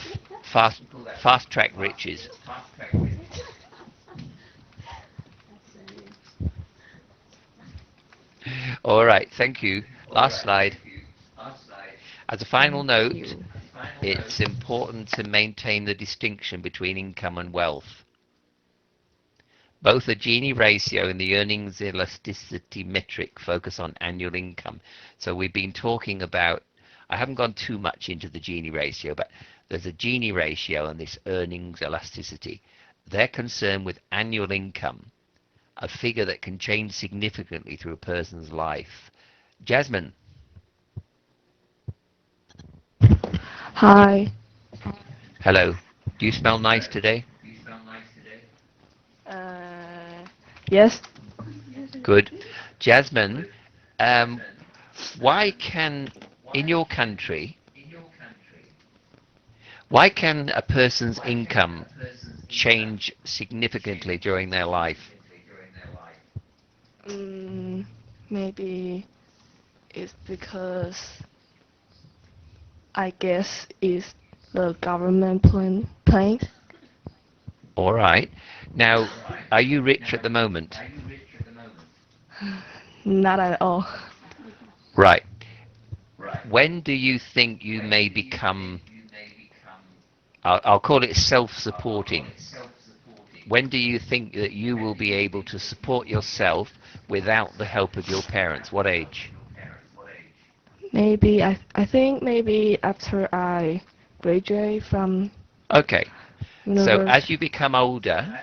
fast track riches. All right, thank you. Last slide. As a final note, it's important to maintain the distinction between income and wealth. Both the Gini ratio and the earnings elasticity metric focus on annual income. So we've been talking about, I haven't gone too much into the Gini ratio, but there's a Gini ratio and this earnings elasticity. They're concerned with annual income, a figure that can change significantly through a person's life. Jasmine. Hi. Hello. Do you smell nice today? Yes. Good. Jasmine, why can, in your country, why can a person's income change significantly during their life? Maybe it's because I guess it's the government plan. All right. Now, are you rich at the moment? Not at all. Right. When do you think you may become I'll call it self-supporting. When do you think that you will be able to support yourself without the help of your parents? What age? Maybe I think maybe after I graduate from Okay. So university. as you become older,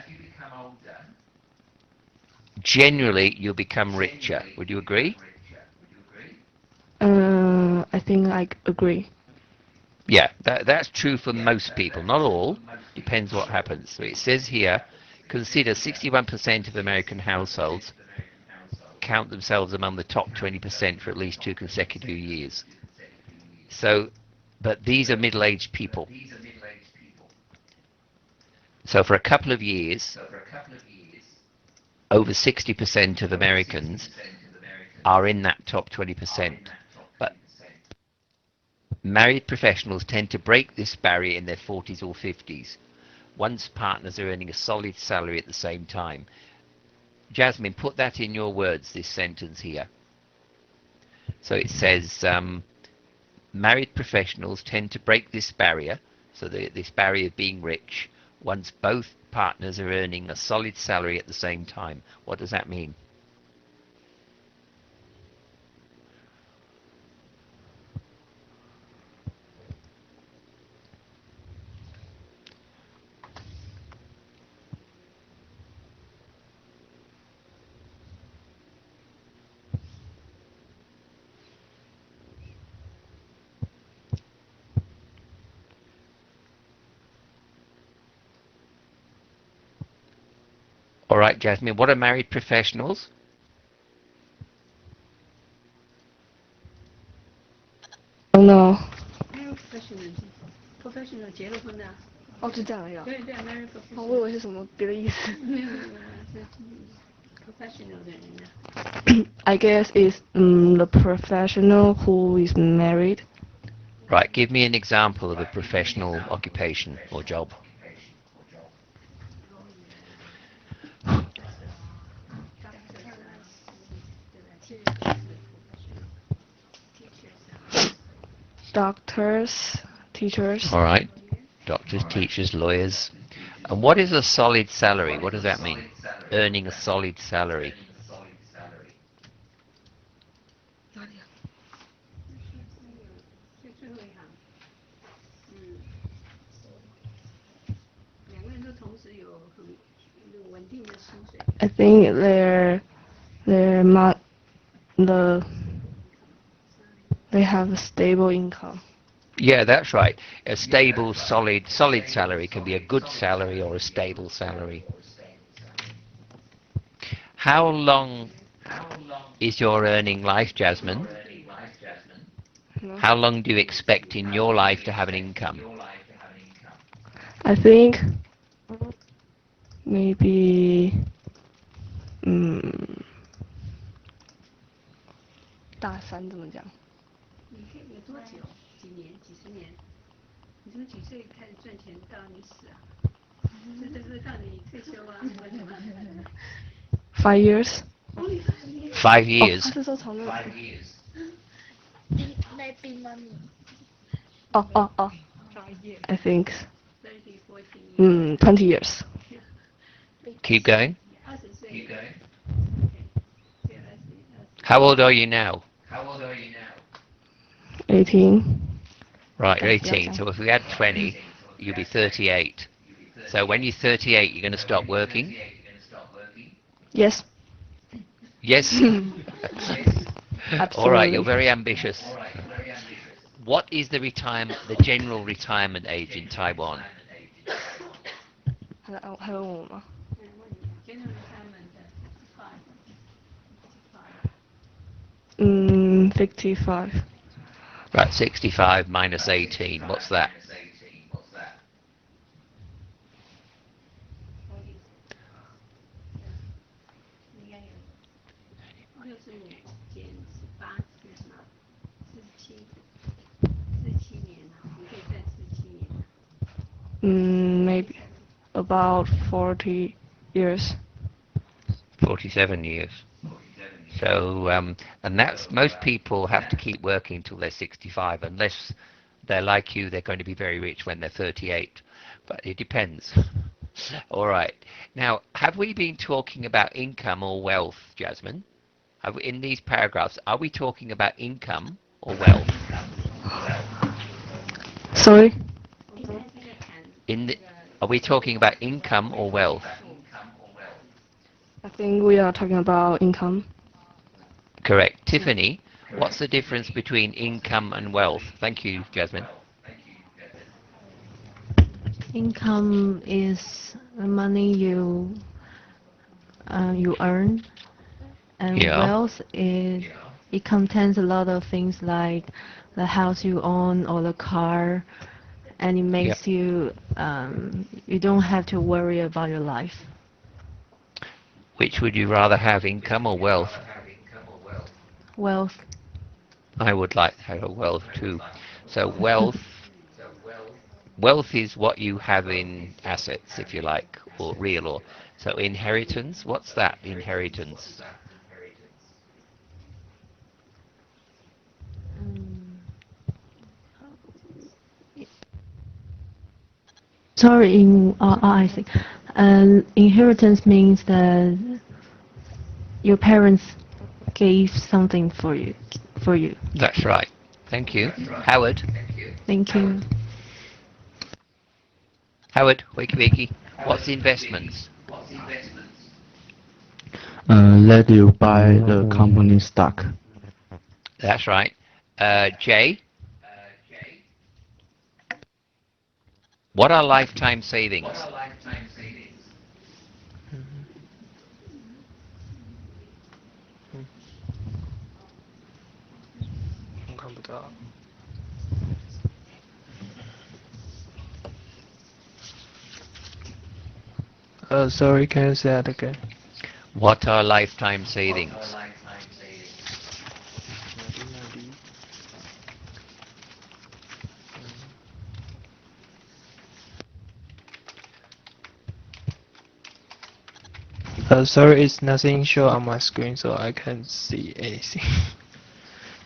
generally you'll become richer. Would you agree? I think I agree. Yeah, that's true for most people. Not all. Depends what happens. So it says here, consider 61% of American households count themselves among the top 20% for at least 2 consecutive years. So, but these are middle-aged people. So for a couple of years, over 60% of Americans are in that top 20%. But married professionals tend to break this barrier in their 40s or 50s, once partners are earning a solid salary at the same time. Jasmine, put that in your words, this sentence here. So it says, married professionals tend to break this barrier, so this barrier of being rich, once both partners are earning a solid salary at the same time. What does that mean? All right, Jasmine, what are married professionals? Oh no. professional 结了婚的。哦，是这样呀。对对，married professional。哦，我以为是什么别的意思。没有没有没有，是 professional 的人呢。I guess it's the professional who is married. Right, give me an example of a professional occupation or job. Doctors, teachers. All right, doctors, teachers, lawyers. And what is a solid salary? What does that mean? Earning a solid salary. I think they have a stable income. Yeah, that's right. A stable, solid salary can be a good salary or a stable salary. How long is your earning life, Jasmine? How long do you expect in your life to have an income? I think maybe 大三怎么讲？你可以有多久？几年？几十年？你从几岁开始赚钱到你死啊？这是到你退休啊？5 years. 5 years. 他是说从Maybe money. Oh. I think 20 years. Keep going. How old are you now? 18. Right, you're 18. So if we add 20, you'll be 38. So when you're 38, you're going to stop working? Yes. Yes? All right, you're very ambitious. What is the general retirement age in Taiwan? 还问我吗？65. Right, 65 minus 18. What's that? Maybe about 40 years. 47 years. So, and that's, most people have to keep working until they're 65, unless they're like you, they're going to be very rich when they're 38. but it depends. All right. Now, have we been talking about income or wealth, Jasmine? In these paragraphs, are we talking about income or wealth? Sorry? Are we talking about income or wealth? I think we are talking about income. Correct. Tiffany, what's the difference between income and wealth? Thank you, Jasmine. Income is the money you earn, and wealth is it contains a lot of things like the house you own or the car, and it makes you you don't have to worry about your life. Which would you rather have, income or wealth? Wealth. I would like to have a wealth too. So wealth is what you have in assets, if you like, or real, or so inheritance. What's that, inheritance? Sorry, I think inheritance means that your parents gave something for you. That's right. Thank you. Howard? Thank you. Howard, wakey wakey. What's investments? Let you buy the company stock. That's right. Jay? What are lifetime savings? Sorry, can you say that again? What are lifetime savings? Sorry, it's nothing show on my screen, so I can't see anything.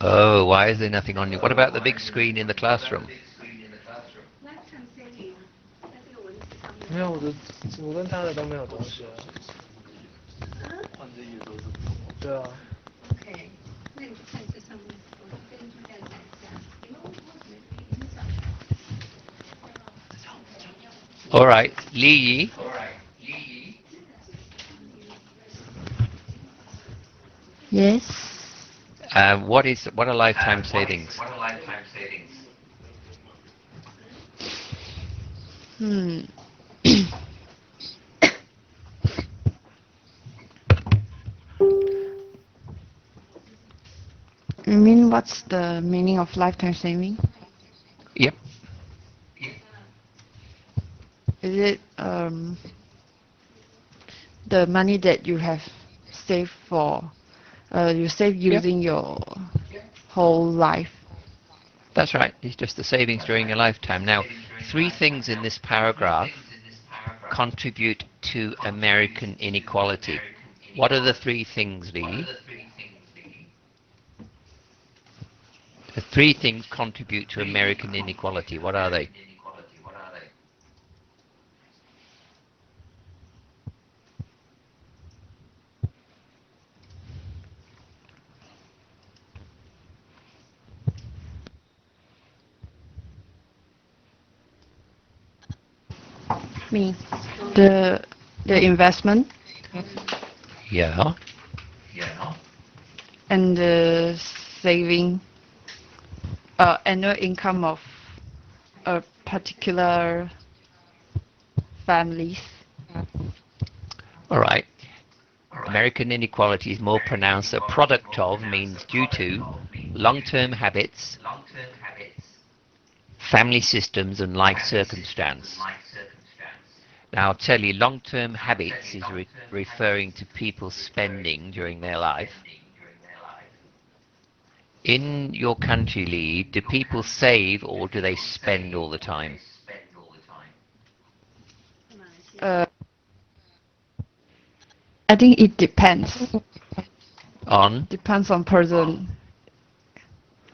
Oh, why is there nothing on you? What about the big screen in the classroom? 没有，我跟他的都没有东西啊。对啊。OK，那你就看这上面，我跟大家讲一下，因为我很少。All right, Li Yi. Yes. What are lifetime savings? You mean what's the meaning of lifetime saving? Yep. Is it the money that you have saved for, you save using your whole life? That's right. It's just the savings during your lifetime. Now, 3 things in this paragraph contribute to American inequality. What are the 3 things, Lee? The 3 things contribute to American inequality. What are they? Me. The investment. Yeah. And the saving annual income of a particular families. All right. American inequality is more pronounced. A product of means due to long-term habits, family systems, and life circumstance. Now, I'll tell you, long-term habits is referring to people's spending during their life. In your country, Lee, do people save or do they spend all the time? I think it depends. On? Depends on person.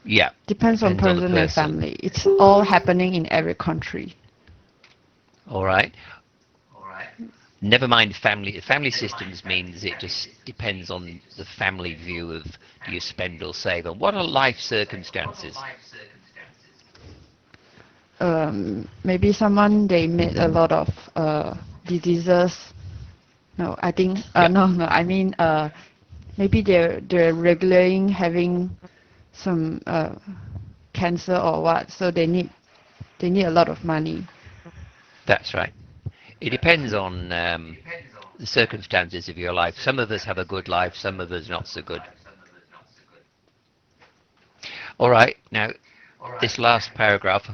Yeah. Depends on person and family. It's all happening in every country. All right. Never mind family. Family systems means it just depends on the family view of do you spend or save. And what are life circumstances? Maybe someone they made a lot of diseases. No, I think no. I mean maybe they're regularly having some cancer or what, so they need a lot of money. That's right. It depends on the circumstances of your life. Some of us have a good life, some of us not so good. All right, now this last paragraph,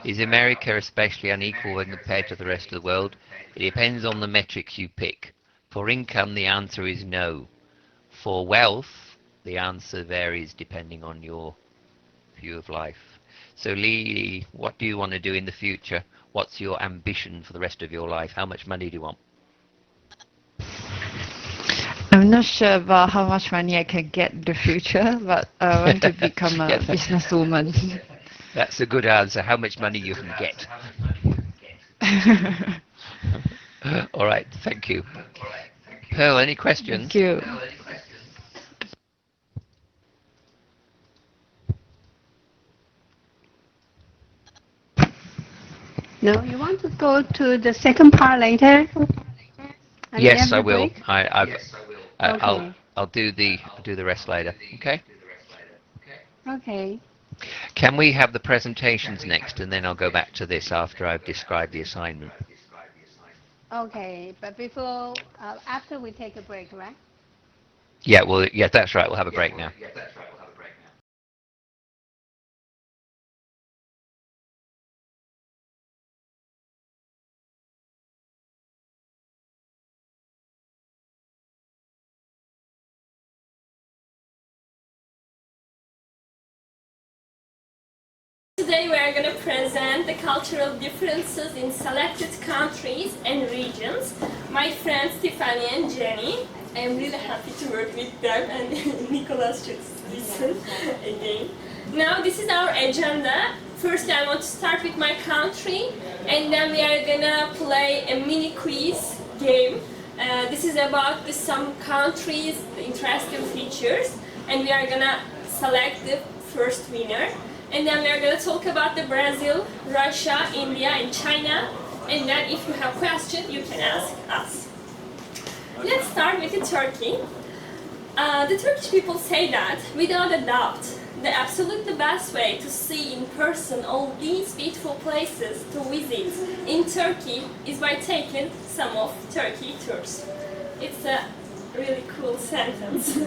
is America especially unequal when compared to the rest of the world? It depends on the metrics you pick. For income, the answer is no. For wealth, the answer varies depending on your view of life. So Lee, what do you want to do in the future? What's your ambition for the rest of your life? How much money do you want? I'm not sure about how much money I can get in the future, but I want to become a businesswoman. That's a good answer. How much money you can get. All right, thank you. Pearl, any questions? Thank you. No, you want to go to the second part later? Yes, I will. Okay. I'll do the rest later. Okay. Okay. Can we have the presentations next, and then I'll go back to this after I've described the assignment. Okay, but before, after we take a break, right? Yeah, well, yeah, that's right. We'll have a break now. Today we are going to present the cultural differences in selected countries and regions. My friends Tiffany and Jenny, I'm really happy to work with them, and Nicholas should listen again. Now this is our agenda. First I want to start with my country, and then we are going to play a mini quiz game. This is about some countries, the interesting features, and we are going to select the first winner. And then we are going to talk about the Brazil, Russia, India, and China. And then if you have questions, you can ask us. Let's start with Turkey. The Turkish people say that, without a doubt, the absolutely best way to see in person all these beautiful places to visit in Turkey is by taking some of Turkey tours. It's a really cool sentence.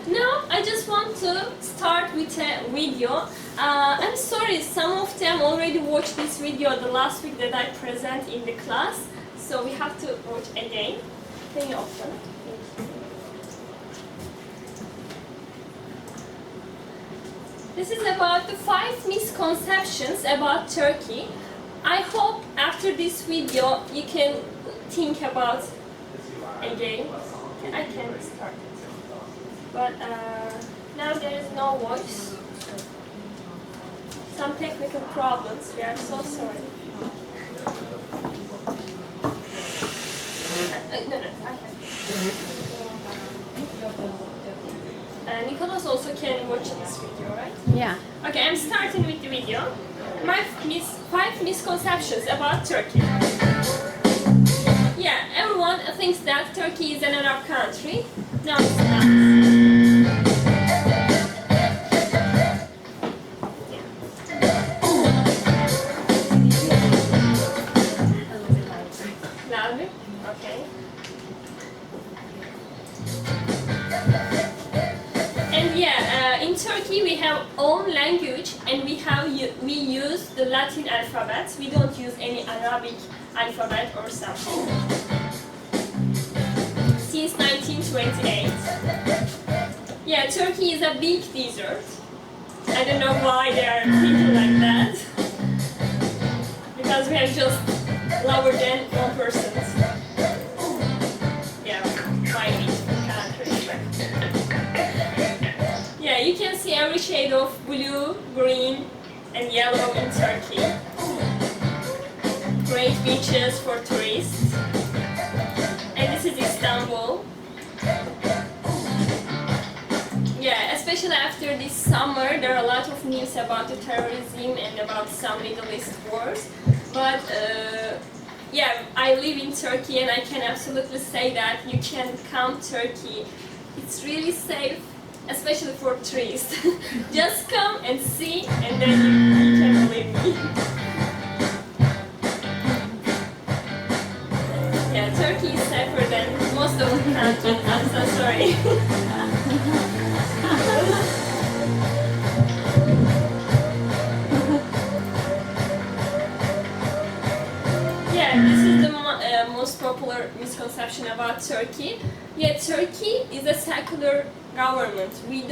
Now I just want to start with a video. I'm sorry, some of them already watched this video the last week that I present in the class, so we have to watch again. Can you open? This is about the 5 misconceptions about Turkey. I hope after this video you can think about again. I can start it. But now there is no voice. Some technical problems. We are so sorry. No, I have. Nicholas also can watch this video, right? Yeah. Okay, I'm starting with the video. My 5 misconceptions about Turkey. Yeah, everyone thinks that Turkey is an Arab country. No, it's not. Louder? Okay. And yeah, in Turkey we have own language, and we use the Latin alphabet. We don't use any Arabic alphabet or something. Since 1928. Yeah, Turkey is a big desert. I don't know why they are thinking like that. Because we have just lower than 1%. Yeah, quite beautiful country. Yeah, you can see every shade of blue, green, and yellow in Turkey. great beaches for tourists. And this is Istanbul. Yeah, especially after this summer, there are a lot of news about the terrorism and about some Middle East wars. But yeah, I live in Turkey and I can absolutely say that you can come Turkey. It's really safe, especially for tourists. Just come and see, and then you can believe me. Yeah, Turkey is safer than most of the countries. I'm so sorry. Yeah, this is the most popular misconception about Turkey. Yeah, Turkey is a secular government. We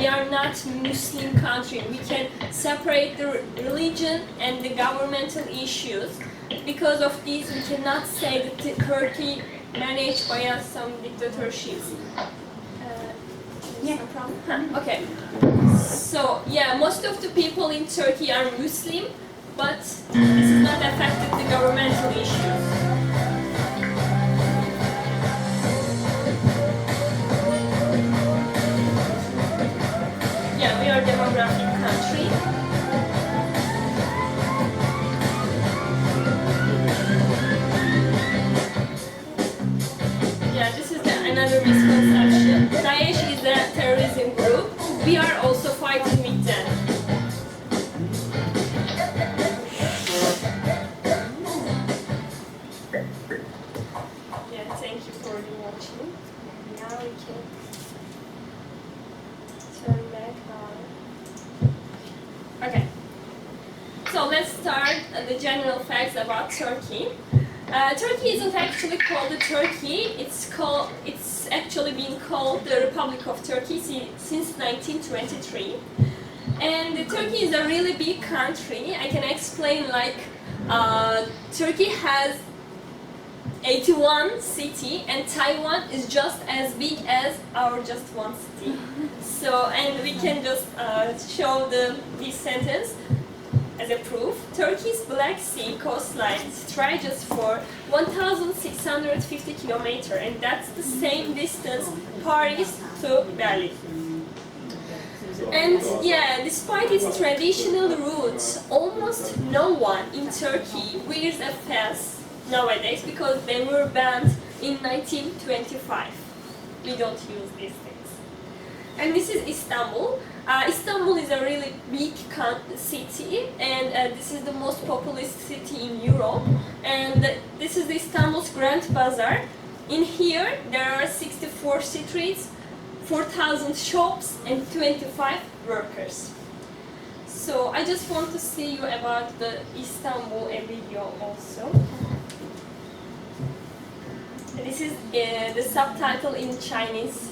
are not Muslim country. We can separate the religion and the governmental issues. Because of this, we cannot say that Turkey managed by some dictatorships. Yeah. No problem. Okay. So yeah, most of the people in Turkey are Muslim, but this has not affected the governmental issues. Yeah, we are a demographic country. Yeah, this is another misconception. Daesh is a terrorism group. We are also fighting with them. Yeah, thank you for watching. Now we can turn back on. Okay. So let's start the general facts about Turkey. Turkey isn't actually called Turkey. It's actually been called the Republic of Turkey since 1923. And Turkey is a really big country. I can explain like Turkey has 81 cities and Taiwan is just as big as our just one city. So, and we can just show this sentence as a proof. Turkey's Black Sea coastline stretches for 1,650 kilometers, and that's the same distance Paris to Berlin. And yeah, despite its traditional roots, almost no one in Turkey wears a fez nowadays because they were banned in 1925. We don't use these things. And this is Istanbul. Istanbul is a really big city, and this is the most populous city in Europe. And this is Istanbul's Grand Bazaar. In here, there are 64 streets, 4,000 shops, and 25 workers. So I just want to see you about the Istanbul a video also. This is the subtitle in Chinese.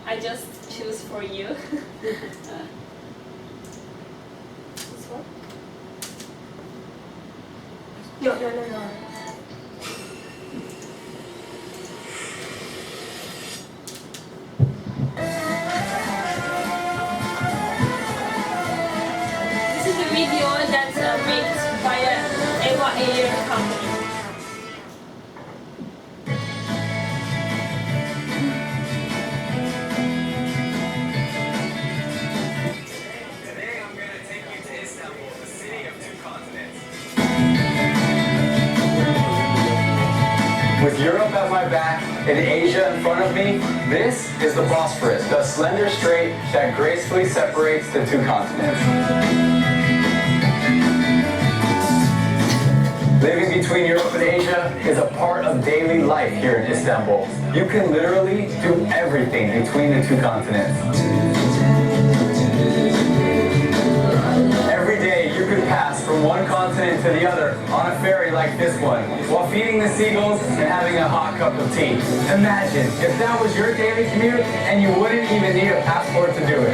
I just choose for you. This one? No. This is a video that's made by Eva Air company. With Europe at my back and Asia in front of me, this is the Bosphorus, the slender strait that gracefully separates the two continents. Living between Europe and Asia is a part of daily life here in Istanbul. You can literally do everything between the two continents. Every day you could pass from one continent to the other on a ferry like this one, while feeding the seagulls and having a hot cup of tea. Imagine if that was your daily commute and you wouldn't even need a passport to do it.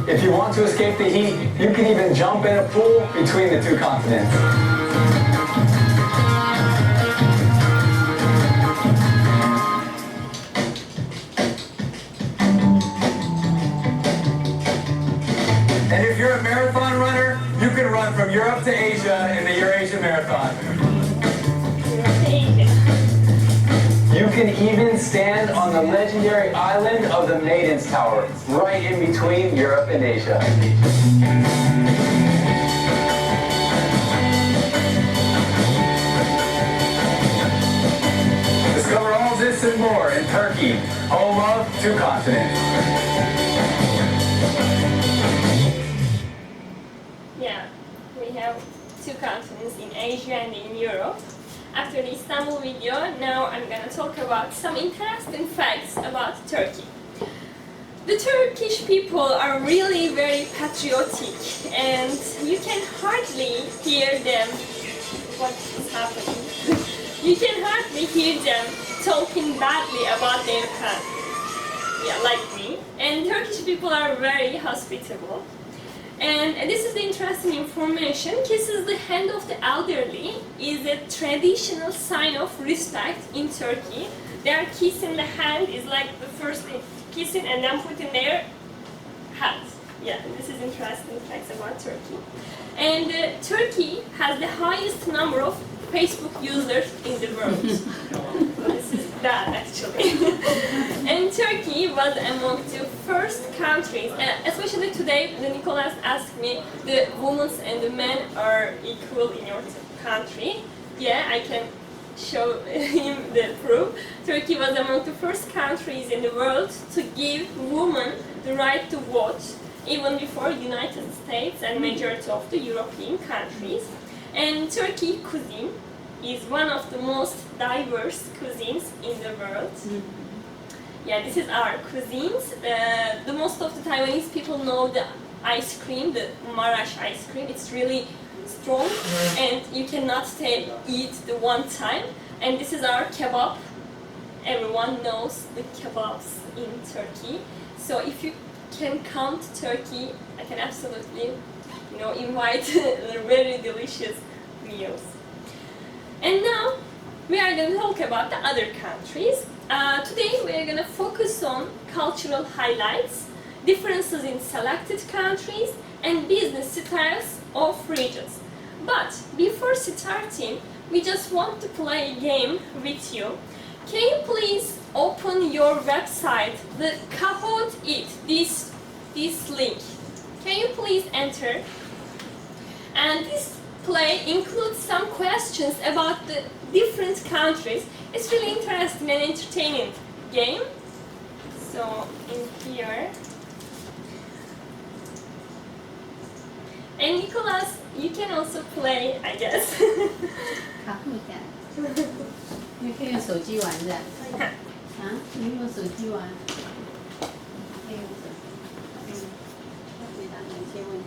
If you want to escape the heat, you can even jump in a pool between the two continents. from Europe to Asia in the Eurasia Marathon. You can even stand on the legendary island of the Maiden's Tower, right in between Europe and Asia. Discover all this and more in Turkey, home of 2 continents. Yeah, we have 2 continents in Asia and in Europe. After the Istanbul video, now I'm gonna talk about some interesting facts about Turkey. The Turkish people are really very patriotic, and you can hardly hear them. What is happening? You can hardly hear them talking badly about their country. Yeah, like me. And Turkish people are very hospitable. And this is the interesting information. Kisses the hand of the elderly is a traditional sign of respect in Turkey. They are kissing the hand is like the first thing, kissing and then putting their hands. Yeah, this is interesting facts about Turkey. And Turkey has the highest number of Facebook users in the world. This is bad actually. And Turkey was among the first countries, especially today when Nicholas asked me, the women and the men are equal in your country. Yeah, I can show him the proof. Turkey was among the first countries in the world to give women the right to vote, even before United States and majority of the European countries. And Turkey cuisine is one of the most diverse cuisines in the world. Yeah, this is our cuisines. The most of the Taiwanese people know the ice cream, the Marash ice cream. It's really strong and you cannot eat the one time. And this is our kebab. Everyone knows the kebabs in Turkey. So if you can come to Turkey, I can absolutely, invite very delicious meals. And now we are going to talk about the other countries. Today we are going to focus on cultural highlights, differences in selected countries, and business styles of regions. But before starting, we just want to play a game with you. Can you please open your website, the Kahoot It, this link? Can you please enter? And this play includes some questions about the different countries. It's really interesting and entertaining game. So in here, and Nicholas, you can also play, I guess. 卡户的，你可以用手机玩的。啊？你用手机玩？可以用手机。回答哪些问题？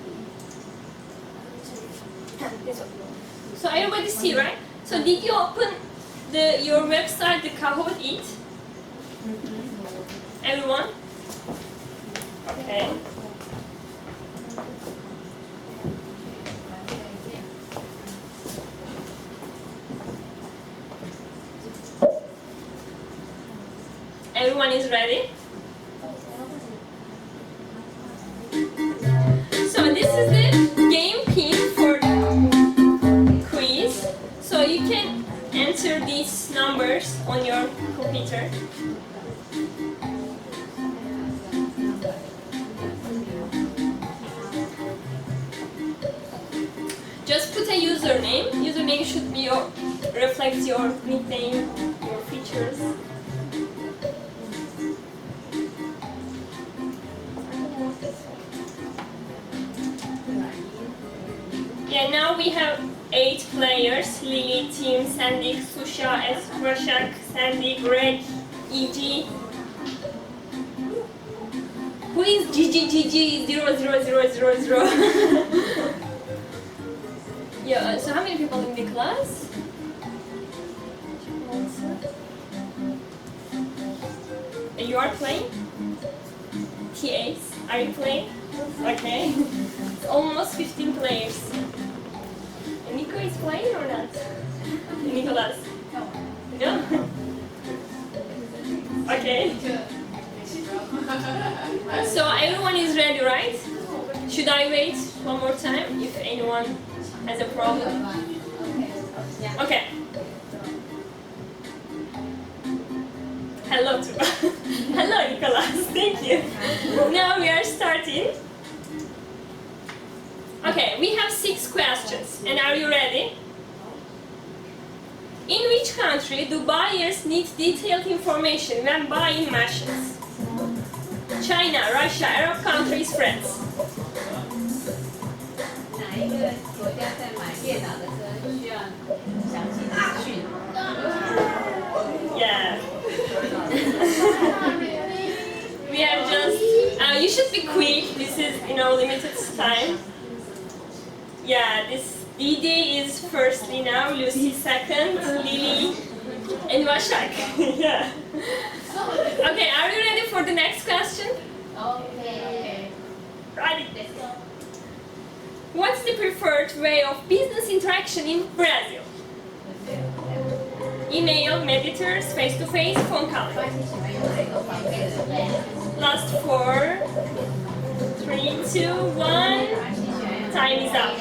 So everybody see, right? So did you open your website, the Kahoot It? Everyone? Okay. Everyone is ready? So this is the game pin for the quiz. So you can enter these numbers on your computer. Just put a username. Username should be reflect your nickname, your features. Yeah, now we have 8 players: Lily, Tim, Sandy, Susha, Rashak, Sandy, Greg, EG. Who is GGGG 00000? Yeah, so how many people in the class? You are playing? TAs, are you playing? Okay. It's almost 15 players. And Nico is playing or not? Nicholas? No? Okay. So everyone is ready, right? Should I wait one more time if anyone as a problem. Okay. Hello, Tuba. Hello, Nicholas. Thank you. Now we are starting. Okay, we have 6 questions. And are you ready? In which country do buyers need detailed information when buying machines? China, Russia, Arab countries, France. 哪一个国家在买电脑的时候需要详细资讯？ Yeah. We are just, you should be quick. This is, limited time. Yeah, this Didi is firstly now, Lucy second, Lily, and Vashak. Yeah. Okay, are you ready for the next question? Okay. Ready. What's the preferred way of business interaction in Brazil? Email, meditors, face-to-face, phone calling. Last 4, 3, 2, 1. Time is up.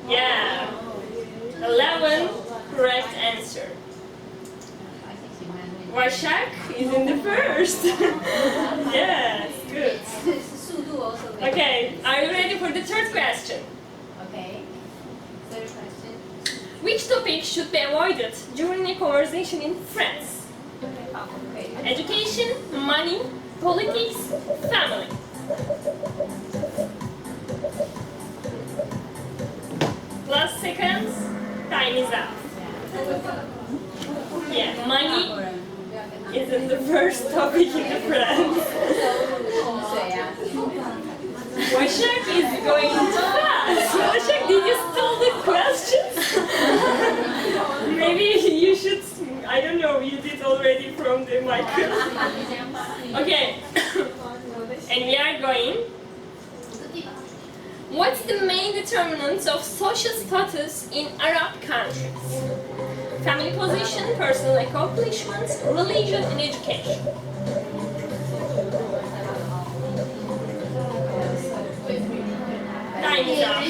Yeah. 11 correct answer. Washak is in the first. Yes, good. Okay, are you ready for the third question? Okay. Third question. Which topic should be avoided during a conversation in France? Education, money, politics, family. Last seconds, time is up. Yeah, money isn't the first topic in the France. Washak is going too fast. Washak, did you steal the questions? Maybe you should, I don't know, you did already from the microphone. Okay, and we are going. What's the main determinants of social status in Arab countries? Family position, personal accomplishments, religion, and education. Time is up.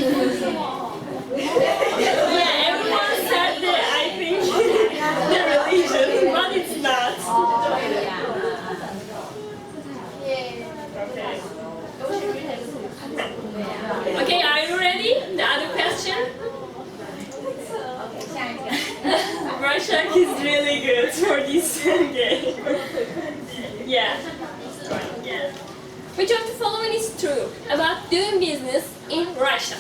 Yeah, everyone said that, I think, the religion, but it's not. Okay, are you ready? The other question? Russia is really good for this game. Yeah. Yeah. Which of the following is true about doing business in Russia?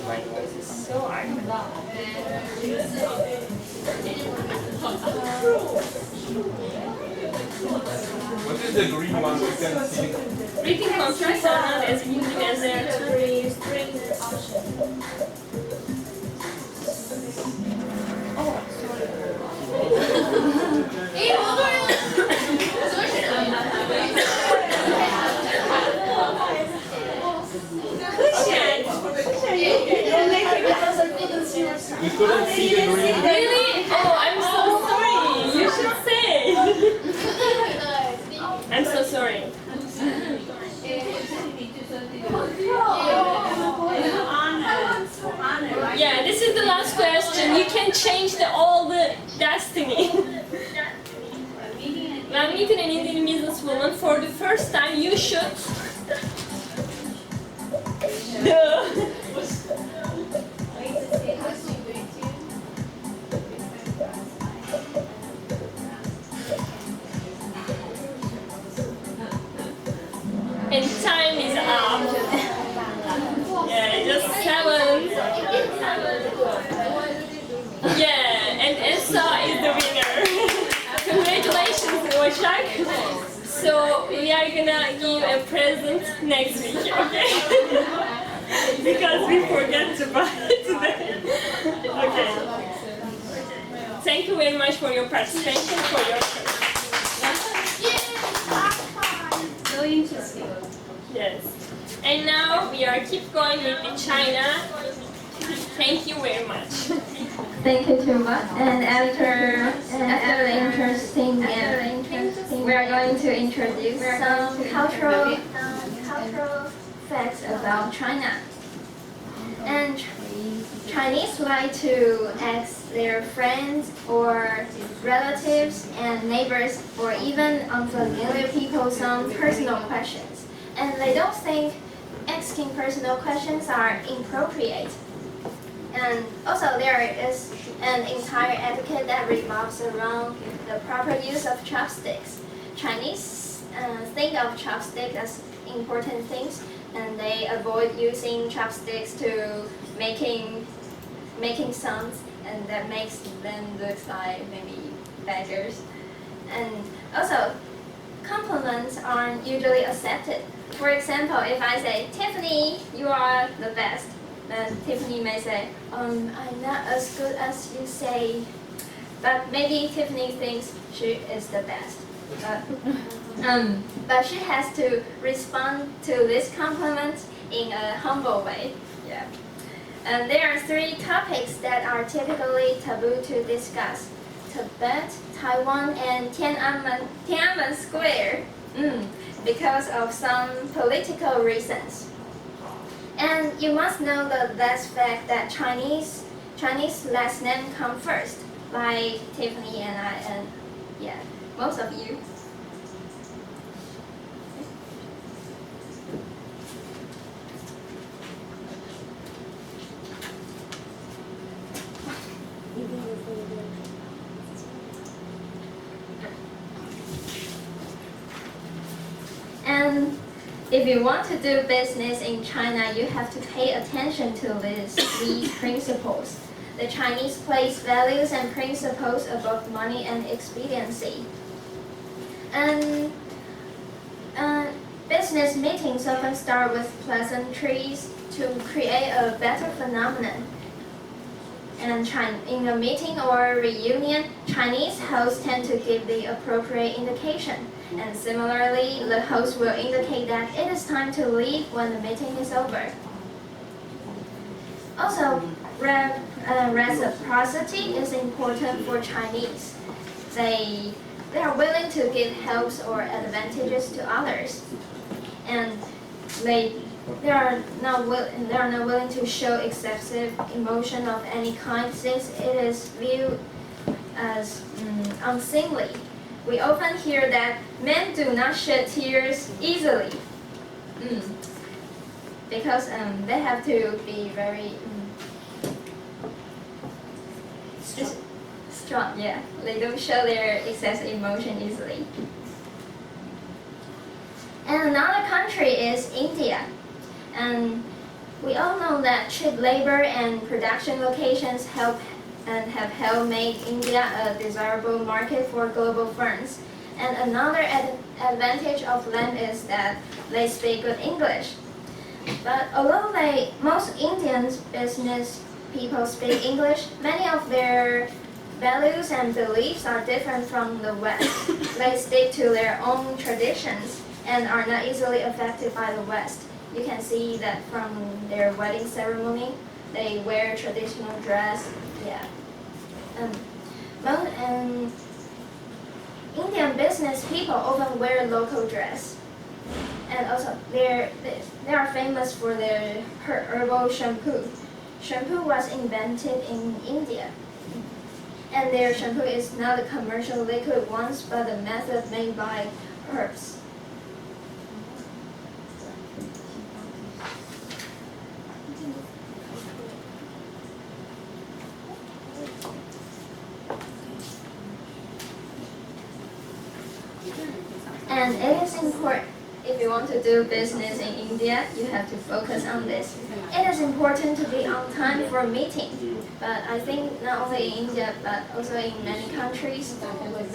My voice is so hard. What is the green one we can see? Written contracts are not as good as their We couldn't see the green. Really? Oh, I'm so sorry. You should say. I'm so sorry. Yeah, this is the last question. You can change all the destiny. When meeting an Indian businesswoman for the first time, you should. And time is up. Yeah, just 7. Yeah, and Essa is the winner. Congratulations, Washak. So we are gonna give a present next week, okay? Because we forgot to buy it today. Okay. Thank you very much for your participation, for your So interesting. Yes. And now we are keep going with the China. Thank you very much. Thank you too much. And after the interesting game, we are going to introduce some cultural facts about China. And Chinese like to ask their friends or relatives and neighbors or even unfamiliar people some personal questions. And they don't think asking personal questions are inappropriate. And also there is an entire etiquette that revolves around the proper use of chopsticks. Chinese think of chopsticks as important things, and they avoid using chopsticks to making sounds, and that makes them look like maybe beggars. And also, compliments aren't usually accepted. For example, if I say, "Tiffany, you are the best," then Tiffany may say, "I'm not as good as you say," but maybe Tiffany thinks she is the best. But she has to respond to this compliment in a humble way. Yeah. And there are 3 topics that are typically taboo to discuss: Tibet, Taiwan, and Tiananmen Square, because of some political reasons. And you must know the last fact that Chinese last name come first, like Tiffany and I, and yeah, most of you. And if you want to do business in China, you have to pay attention to these principles. The Chinese place values and principles above money and expediency. And business meetings often start with pleasantries to create a better phenomenon. And in a meeting or reunion, Chinese hosts tend to give the appropriate indication. And similarly, the host will indicate that it is time to leave when the meeting is over. Also, reciprocity is important for Chinese. They are willing to give helps or advantages to others, and they are not willing to show excessive emotion of any kind, since it is viewed as unseemly. We often hear that men do not shed tears easily, because they have to be very strong. Yeah, they don't show their excessive emotion easily. And another country is India. And we all know that cheap labor and production locations have helped make India a desirable market for global firms. And another advantage of them is that they speak good English. But although most Indian business people speak English, many of their values and beliefs are different from the West. They stick to their own traditions and are not easily affected by the West. You can see that from their wedding ceremony. They wear traditional dress. Yeah. And Indian business people often wear local dress. And also, they are famous for their herbal shampoo. Shampoo was invented in India. And their shampoo is not a commercial liquid ones, but a method made by herbs. And it is important, if you want to do business in India, you have to focus on this. It is important to be on time for a meeting. But I think not only in India, but also in many countries,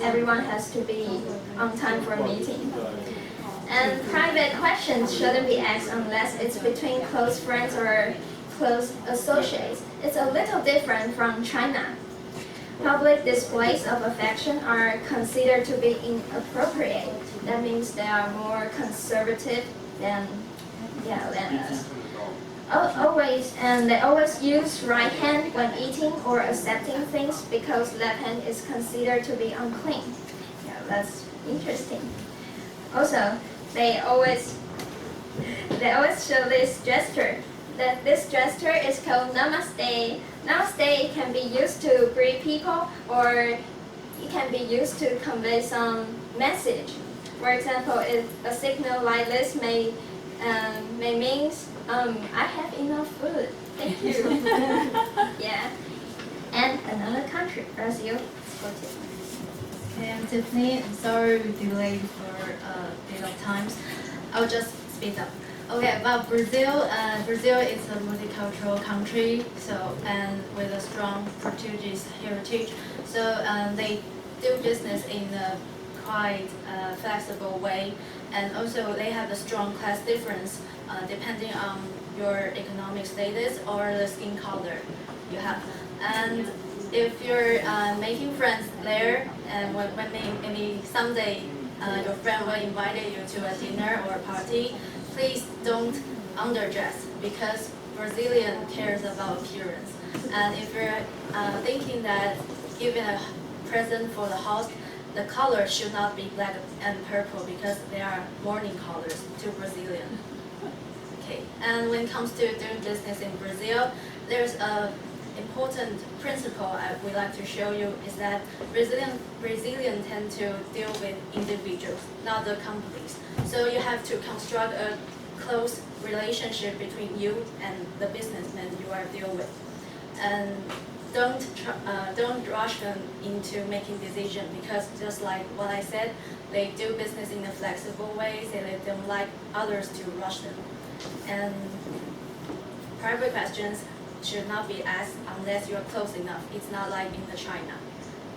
everyone has to be on time for a meeting. And private questions shouldn't be asked unless it's between close friends or close associates. It's a little different from China. Public displays of affection are considered to be inappropriate. That means they are more conservative than us. They always use right hand when eating or accepting things because left hand is considered to be unclean. Yeah, that's interesting. Also, they always they always show this gesture. This gesture is called namaste. Namaste can be used to greet people, or it can be used to convey some message. For example, if a signal like this may means I have enough food. Thank you. Yeah. And another country, Brazil. Okay, I'm Tiffany. I'm sorry we delayed for a bit of times. I'll just speed up. Okay, about Brazil. Brazil is a multicultural country, and with a strong Portuguese heritage. So they do business in a quite flexible way, and also they have a strong class difference depending on your economic status or the skin color you have. And if you're making friends there, and when maybe someday your friend will invite you to a dinner or a party, please don't underdress, because Brazilian cares about appearance. And if you're thinking that giving a present for the host, the color should not be black and purple, because they are mourning colors to Brazilian. Okay, and when it comes to doing business in Brazil, there's a important principle I would like to show you, is that Brazilians tend to deal with individuals, not the companies. So you have to construct a close relationship between you and the businessman you are dealing with, and don't rush them into making decisions, because just like what I said, they do business in a flexible way, so they don't like others to rush them. And private questions should not be asked unless you are close enough. It's not like in the China.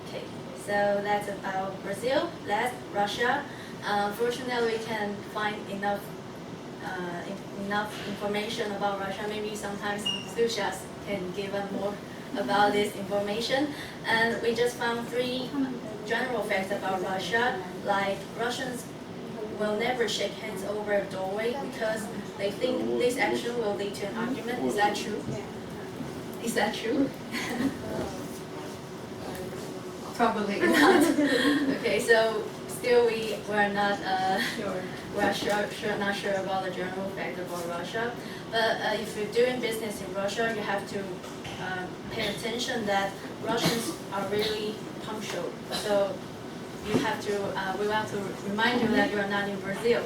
Okay, so that's about Brazil. That's Russia. Fortunately, we can find enough information about Russia. Maybe sometimes Sushas can give us more about this information. And we just found 3 general facts about Russia, like Russians will never shake hands over a doorway because they think this action will lead to an argument. Is that true? Is that true? Probably not. Okay, so still we're not not sure about the general fact about Russia. But if you're doing business in Russia, you have to pay attention that Russians are really punctual. So you have to, we want to remind you that you are not in Brazil.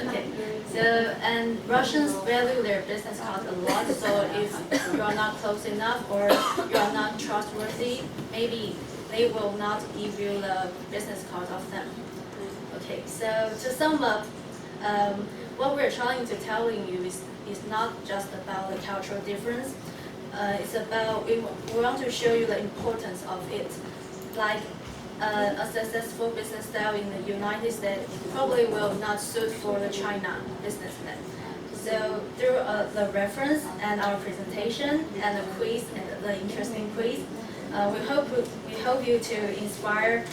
Okay. So, and Russians value their business cards a lot. So if you are not close enough or you are not trustworthy, maybe they will not give you the business card of them. Okay. So to sum up, what we're trying to tell you is not just about the cultural difference. It's about, we want to show you the importance of it. Like a successful business style in the United States probably will not suit for the China businessman. So through the reference and our presentation and the quiz and the interesting quiz, we hope you to inspire.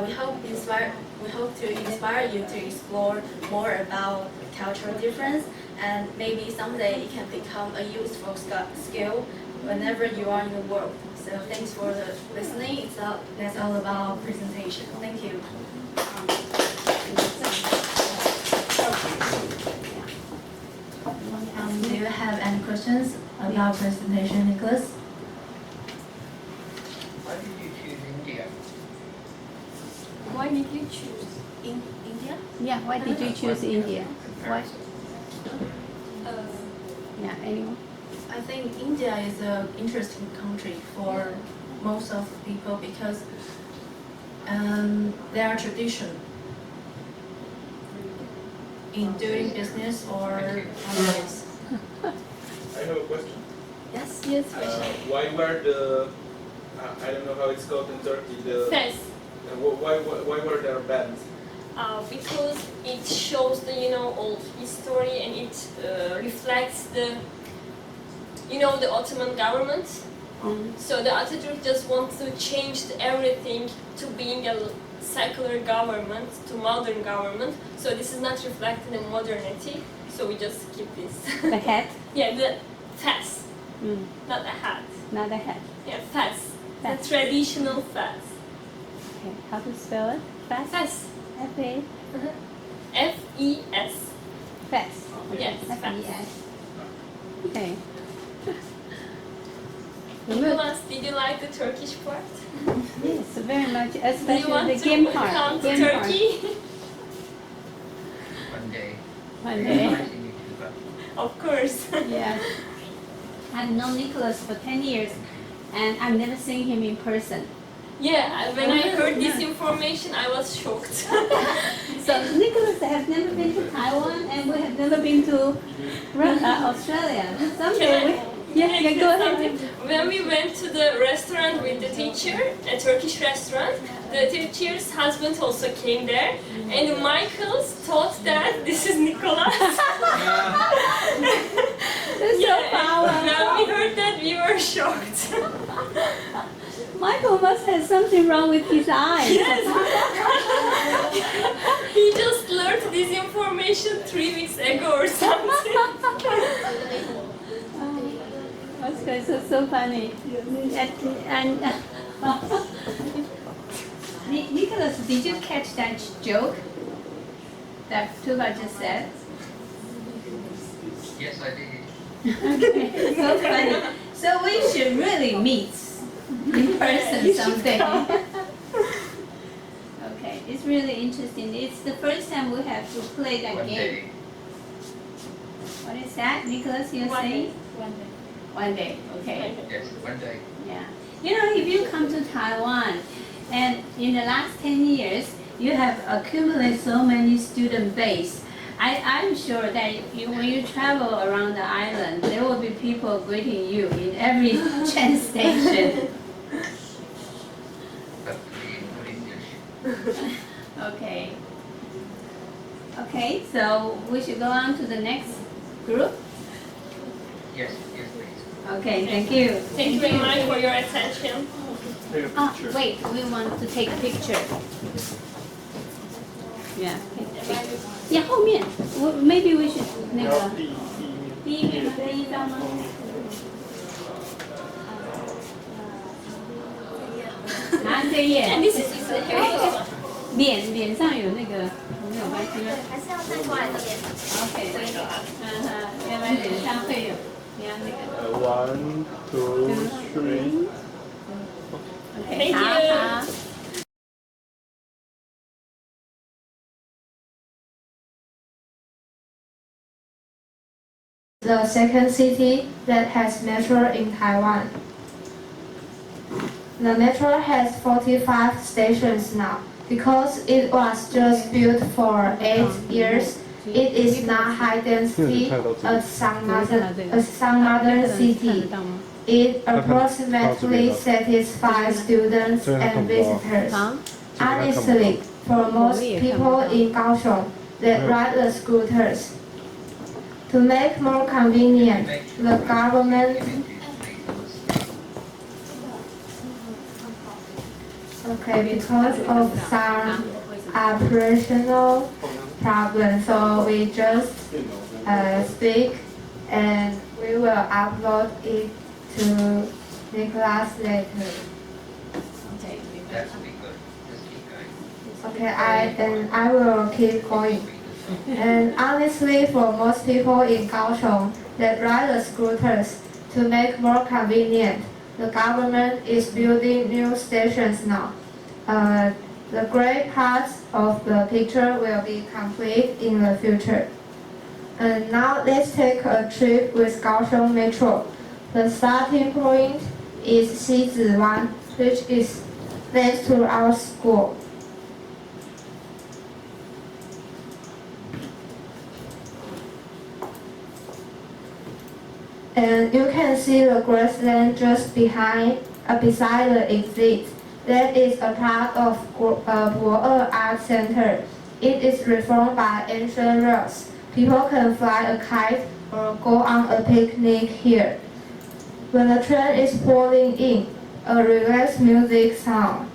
We hope to inspire you to explore more about cultural difference, and maybe someday it can become a useful skill whenever you are in the world. So thanks for the listening. That's all about our presentation. Thank you. Do you have any questions about presentation, Nicholas? Why did you choose India? Yeah, why did you choose India? Why? Yeah, anyone? I think India is an interesting country for most of the people because there are tradition in doing business or otherwise. I have a question. Yes? Yes. Why were the, I don't know how it's called in Turkey, the... Fence. Why were there bands? Because it shows the old history, and it reflects the the Ottoman government. So the Atatürk just wants to change everything to being a secular government, to modern government. So this is not reflected in modernity. So we just keep this. The hat? Yeah, the fez. Not a hat. Not a hat. Yeah, fez. The traditional fez. Okay, how to spell it? Fez? Fez. F-A? F-E-S. Fest. Yes, F-E-S. Okay. Nicholas, did you like the Turkish part? Yes, very much, Do you especially want the to game part. come to Game part. Turkey? One day. One day. Of course. Yes. I've known Nicholas for 10 years, and I've never seen him in person. Yeah, when I heard this information, I was shocked. So Nicholas has never been to Taiwan, and we have never been to Australia. Someday go ahead. When we went to the restaurant with the teacher, a Turkish restaurant, the teacher's husband also came there, and Michael thought that this is Nicholas. That's so powerful. When we heard that, we were shocked. Michael must have something wrong with his eyes. Yes. He just learned this information 3 weeks ago or something. Okay, so funny. And Nicholas, did you catch that joke that Tuba just said? Yes, I did. Okay, so funny. So we should really meet in person someday. Okay, it's really interesting. It's the first time we have to play that One game. day. What is that, Nicholas? You're saying? One day. One day. Okay. Yes, one day. Yeah. You know, if you come to Taiwan, and in the last 10 years, you have accumulated so many student base. I'm sure that when you travel around the island, there will be people greeting you in every train station. Okay. Okay, so we should go on to the next group. Yes, yes, please. Okay, thank you. Thank you very much for your attention. Wait, we want to take a picture. Yeah. Yeah, 后面 maybe we should 那个第一面吗？第一张吗？啊，这页。脸上有那个没有关系吗？还是要再过来这边。OK， 要不然脸上会有你要那个。 1, 2, 3. OK， 好。 The second city that has metro in Taiwan. The metro has 45 stations now. Because it was just built for 8 years, it is not high density as some modern city. It approximately satisfies students and visitors. Honestly, for most people in Kaohsiung that ride the scooters, to make more convenient, the government because of some operational problems, so we just speak and we will upload it to Nicholas later. That's be good. Just keep going. Okay, I will keep going. And honestly, for most people in Kaohsiung that ride the scooters, to make more convenient, the government is building new stations now. The gray parts of the picture will be complete in the future. And now let's take a trip with Kaohsiung Metro. The starting point is Ch10, which is next to our school. And you can see the grassland just beside the exit. That is a part of Guo'e Art Center. It is reformed by ancient rails. People can fly a kite or go on a picnic here. When the train is pulling in, a relaxed music sound.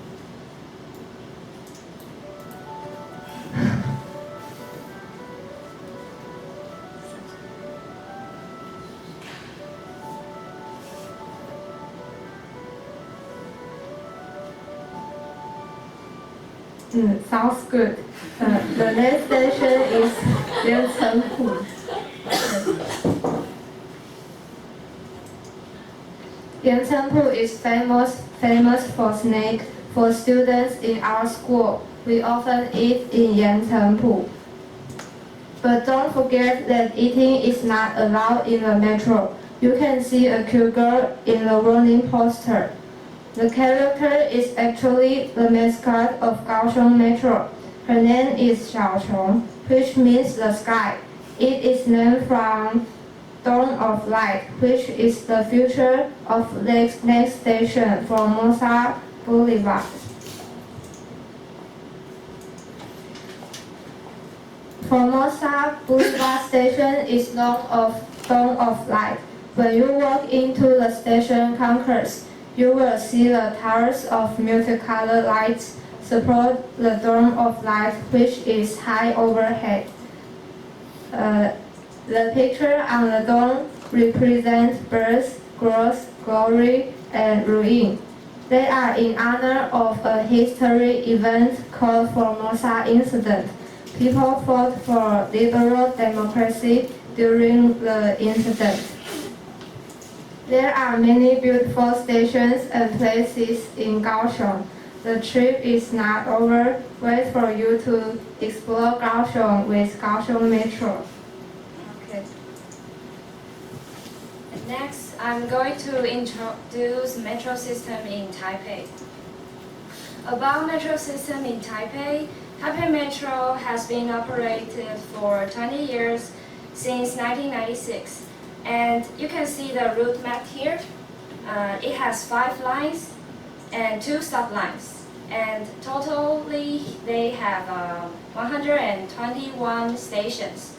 Sounds good. The next station is 连城浦. Yanchengpu is famous for snake. For students in our school, we often eat in Yanchengpu. But don't forget that eating is not allowed in the metro. You can see a cute girl in the warning poster. The character is actually the mascot of Kaohsiung Metro. Her name is Ch10, which means the sky. It is named from Dawn of Light, which is the future of next station, Formosa Boulevard. Formosa Boulevard station is known as Dawn of Light. When you walk into the station concourse, you will see the towers of multicolored lights support the Dome of Light, which is high overhead. The picture on the dome represents birth, growth, glory, and ruin. They are in honor of a history event called Formosa Incident. People fought for liberal democracy during the incident. There are many beautiful stations and places in Kaohsiung. The trip is not over. Wait for you to explore Kaohsiung with Kaohsiung Metro. Okay. And next, I'm going to introduce metro system in Taipei. About metro system in Taipei, Taipei Metro has been operated for 20 years since 1996. And you can see the route map here. It has 5 lines and 2 sublines. And totally they have 121 stations.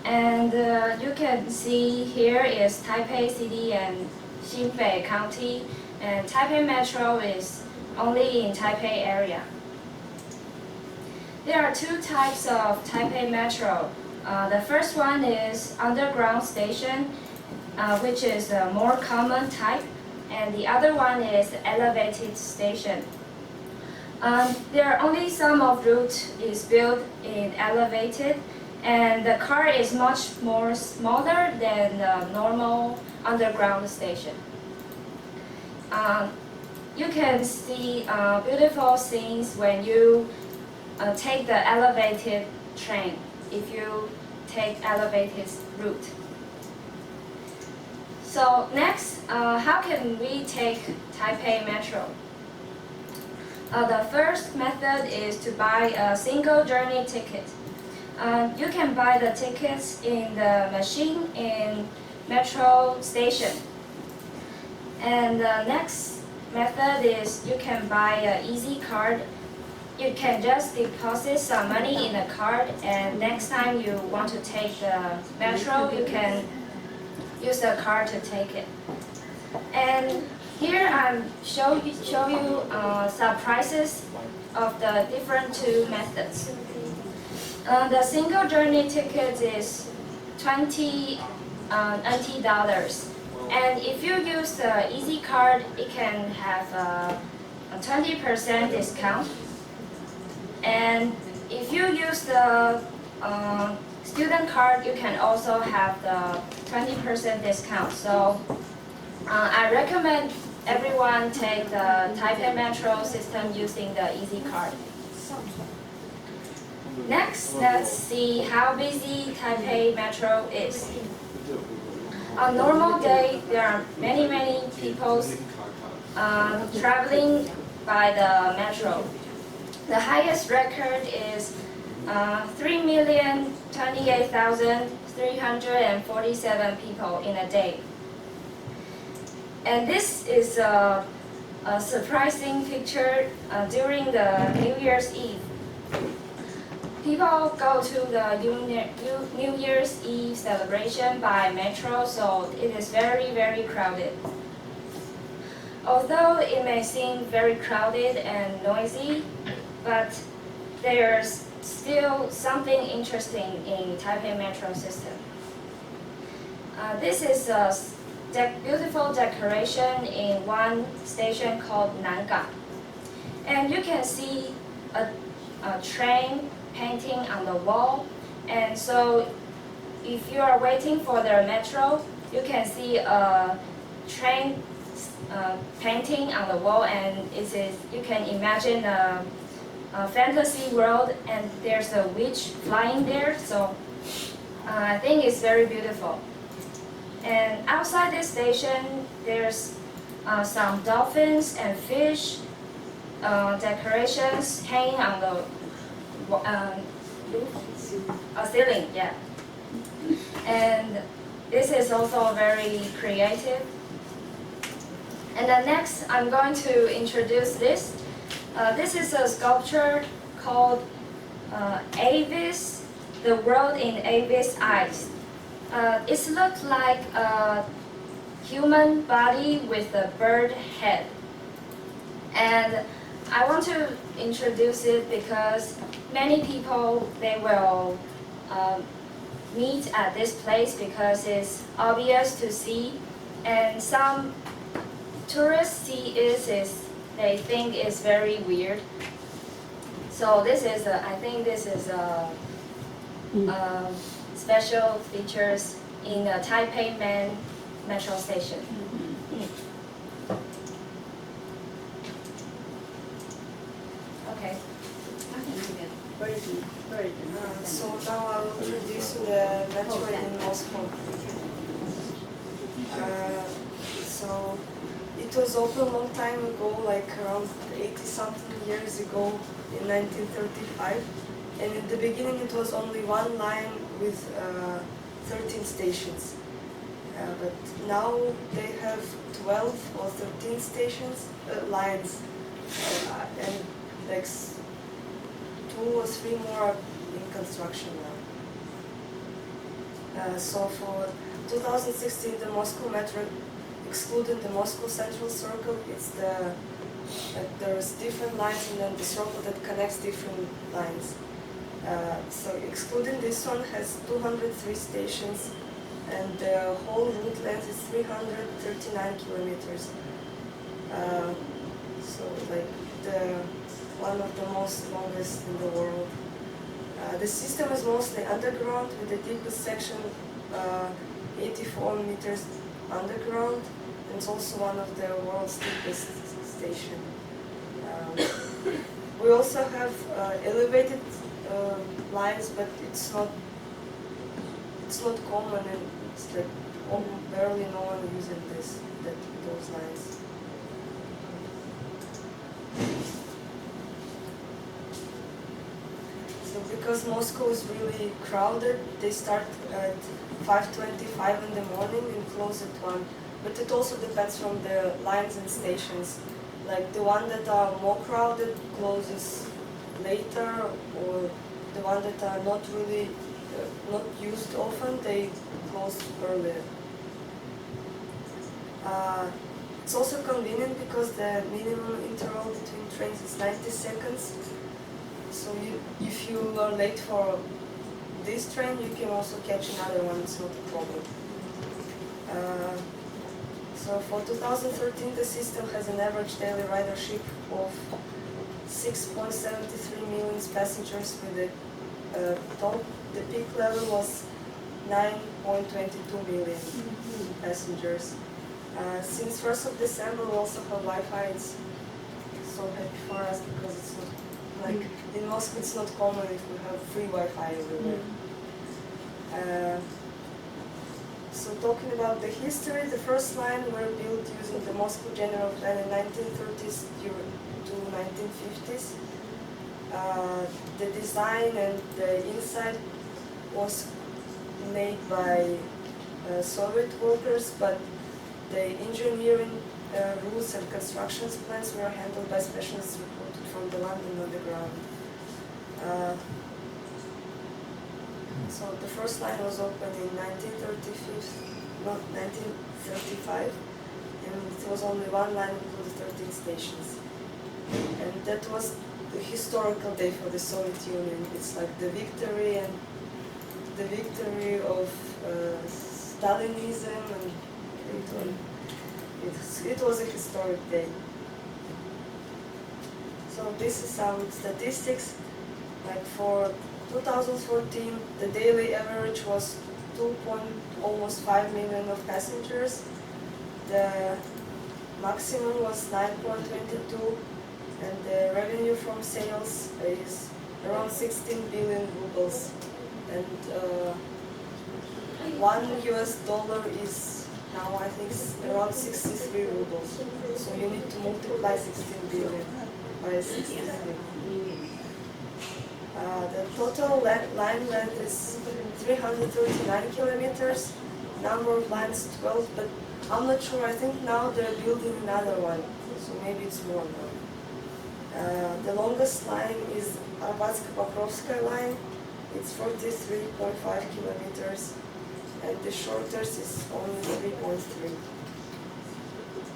And you can see here is Taipei City and Xinbei County. And Taipei Metro is only in Taipei area. There are 2 types of Taipei Metro. The first one is underground station, which is a more common type, and the other one is elevated station. There are only some of route is built in elevated, and the car is much more smaller than the normal underground station. You can see beautiful scenes when you take the elevated train. If you take elevated route. So next, how can we take Taipei Metro? The first method is to buy a single journey ticket. You can buy the tickets in the machine in metro station. And the next method is you can buy an easy card. You can just deposit some money in a card, and next time you want to take the metro, you can use the card to take it. And here I'm show you some prices of the different 2 methods. The single journey ticket is 20 NT dollars, and if you use the easy card, it can have a 20% discount. And if you use the student card, you can also have the 20% discount. So I recommend everyone take the Taipei Metro system using the easy card. Next, let's see how busy Taipei Metro is. On normal day, there are many people traveling by the metro. The highest record is 3,028,347 people in a day. And this is a surprising picture during the New Year's Eve. People go to the New Year's Eve celebration by metro, so it is very crowded. Although it may seem very crowded and noisy, but there's still something interesting in Taipei Metro system. This is a beautiful decoration in one station called Nangang. And you can see a train painting on the wall, And so if you are waiting for the metro, you can see a train painting on the wall, and you can imagine a fantasy world, and there's a witch flying there. So I think it's very beautiful. And outside this station, there's some dolphins and fish decorations hanging on the ceiling. Yeah. And this is also very creative. And then next, I'm going to introduce this. This is a sculpture called Avis, the world in Avis eyes. It looks like a human body with a bird head. And I want to introduce it because many people, they will meet at this place because it's obvious to see, and some tourists see it, they think it's very weird. So this is I think this is special features in the Taipei Main metro station. Okay. So now I will introduce the metro in Moscow. So it was opened a long time ago, like around 80-something years ago in 1935. And in the beginning it was only one line with 13 stations. But now they have 12 or 13 stations, lines, and like 2 or 3 more are in construction now. So for 2016, the Moscow Metro, excluding the Moscow Central Circle, there's different lines and then the circle that connects different lines. So excluding this one has 203 stations, and the whole route length is 339 kilometers. So like one of the most longest in the world. The system is mostly underground, with the deepest section 84 meters underground, and it's also one of the world's deepest stations. We also have elevated lines, but it's not common, and it's like barely no one using those lines. So because Moscow is really crowded, they start at 5:25 in the morning and close at 1. But it also depends from the lines and stations. Like the one that are more crowded closes later, or the one that are not really not used often, they close earlier. It's also convenient because the minimum interval between trains is 90 seconds. So if you are late for this train, you can also catch another one, it's not a problem. So for 2013, the system has an average daily ridership of 6.73 million passengers, with the peak level was 9.22 million passengers. Since 1st of December, we also have Wi-Fi. It's so happy for us because it's not like in Moscow. It's not common if we have free Wi-Fi everywhere. So talking about the history, the first line were built using the Moscow General Plan in 1930s to 1950s. The design and the inside was made by Soviet workers, but the engineering rules and construction plans were handled by specialists recruited from the London Underground. So the first line was opened in 1935, and it was only one line including 13 stations. And that was the historical day for the Soviet Union. It's like the victory of Stalinism, and it was a historic day. So this is some statistics. Like for 2014, the daily average was almost 5 million of passengers. The maximum was 9.22, and the revenue from sales is around 16 billion rubles. And $1 is now, I think, around 63 rubles. So you need to multiply 16 billion by 63. The total line length is 339 kilometers, number of lines 12, but I'm not sure. I think now they're building another one, so maybe it's more now. The longest line is Arbatsko-Pokrovskaya line. It's 43.5 kilometers, and the shortest is only 3.3.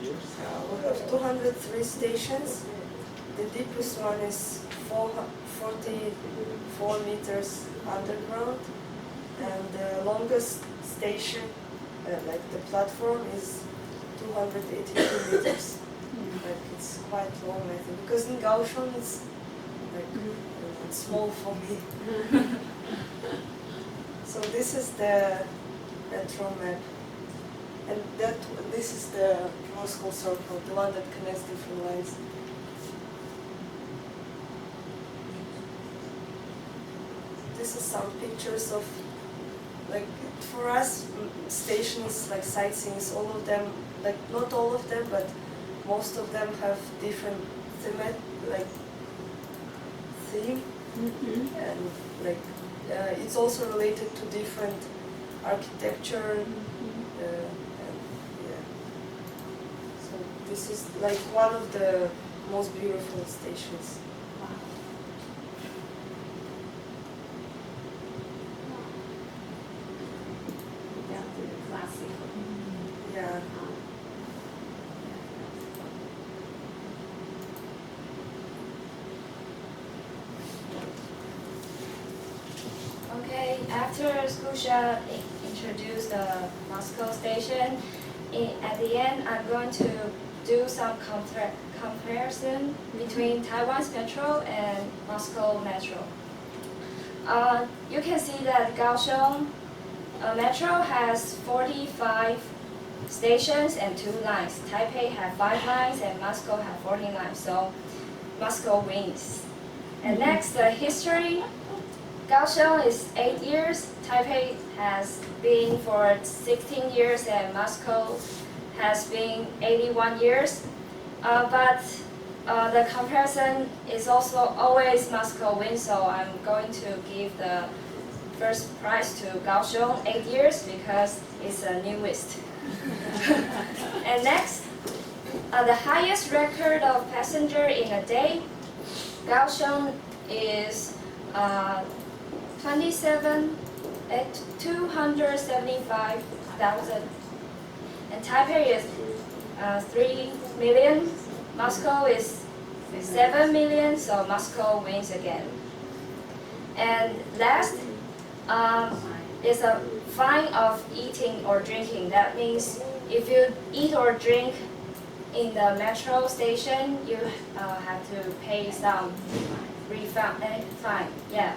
We have 203 stations. The deepest one is 44 meters underground, and the longest station, like the platform, is 282 meters. Like it's quite long, I think, because in Kaohsiung it's like it's small for me. So this is the metro map, and this is the Moscow Circle, the one that connects different lines. This is some pictures of, like, for us, stations like sightseeing, all of them, like not all of them, but most of them have different theme, and like it's also related to different architecture. And, yeah. So this is like one of the most beautiful stations. Yeah. Okay, after Skusha introduced the Moscow station, at the end I'm going to do some comparison between Taiwan's metro and Moscow metro. You can see that Kaohsiung metro has 45 stations and 2 lines. Taipei have 5 lines and Moscow have 14 lines, so Moscow wins. And next, the history. Kaohsiung is 8 years, Taipei has been for 16 years, and Moscow has been 81 years. But the comparison is also always Moscow wins, so I'm going to give the first prize to Kaohsiung, 8 years, because it's the newest. And next, the highest record of passenger in a day, Kaohsiung is 275,000, and Taipei is 3 million. Moscow is 7 million, so Moscow wins again. And last is a fine of eating or drinking. That means if you eat or drink in the metro station, you have to pay some fine. Yeah.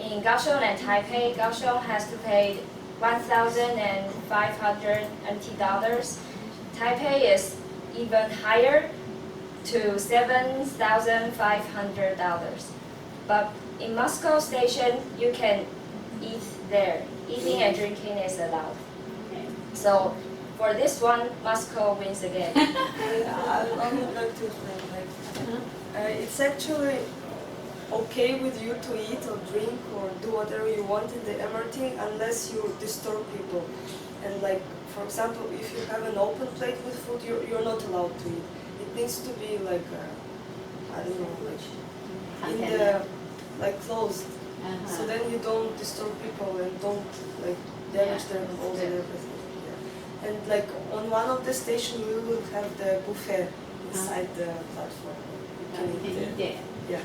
In Kaohsiung and Taipei, Kaohsiung has to pay $1,500 NT. Taipei is even higher, to $7,500. But in Moscow station, you can eat there. Eating and drinking is allowed. So for this one, Moscow wins again. I would like to explain, it's actually okay with you to eat or drink or do whatever you want in the MRT unless you disturb people. And like, for example, if you have an open plate with food, you're not allowed to eat. It needs to be like, I don't know, like in the, like closed. So then you don't disturb people and don't like damage their clothes and everything. Yeah. And like on one of the stations, we will have the buffet inside the platform. You can eat there. Yeah.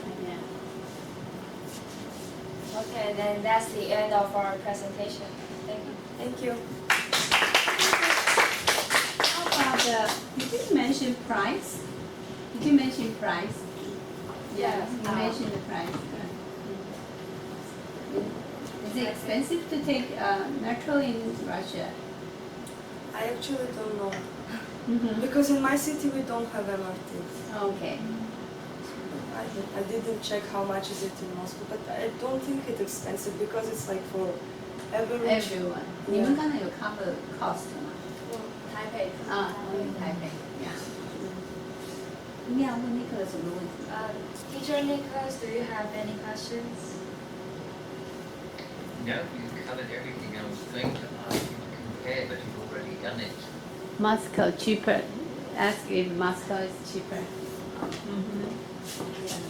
Okay, then that's the end of our presentation. Thank you. Thank you. How about did you mention price? Did you mention price? Yeah. You mentioned the price. Is it expensive to take metro in Russia? I actually don't know. Because in my city we don't have MRT. Okay. I didn't check how much is it in Moscow, but I don't think it's expensive because it's like for everyone. Everyone. 你们刚才有 cover cost 吗？ Taipei. Only Taipei. Yeah. 你要问那个什么问题？ Teacher Nicholas, do you have any questions? No, you covered everything I was going to ask you to compare, but you've already done it. Moscow cheaper. Ask if Moscow is cheaper.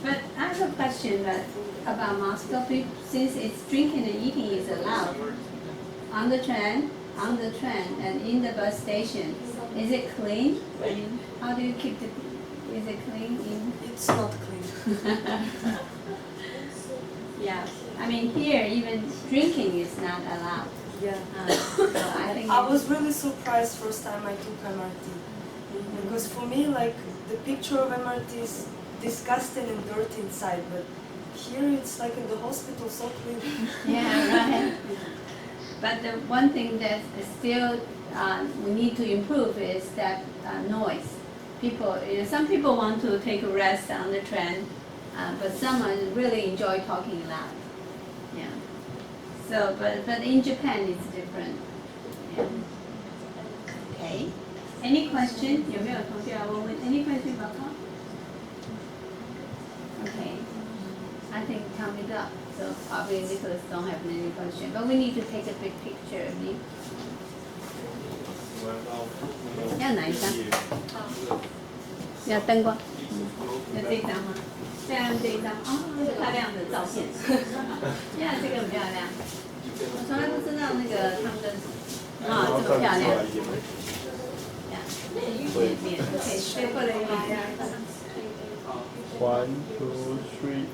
But I have a question about Moscow. Since it's drinking and eating is allowed on the train, and in the bus station, is it clean? I mean, how do you keep the? Is it clean? It's not clean. Yeah, I mean here even drinking is not allowed. Yeah. So I think I was really surprised first time I took MRT. Because for me, like, the picture of MRT is disgusting and dirty inside, but here it's like in the hospital, so clean. Yeah, right. But the one thing that is still we need to improve is that noise. People, some people want to take a rest on the train, but some really enjoy talking loud. Yeah. So, but in Japan it's different. Yeah. Okay. Any question? 有没有同学要问问 Any question about that? Okay. I think time is up. So probably Nicholas don't have any question, but we need to take a big picture of you. 要哪一张？要灯光？要这一张吗？再用这一张哦，漂亮的照片。呀，这个很漂亮。我从来不知道那个他们的这么漂亮。呀，脸，OK，最后的一个。 1, 2, 3.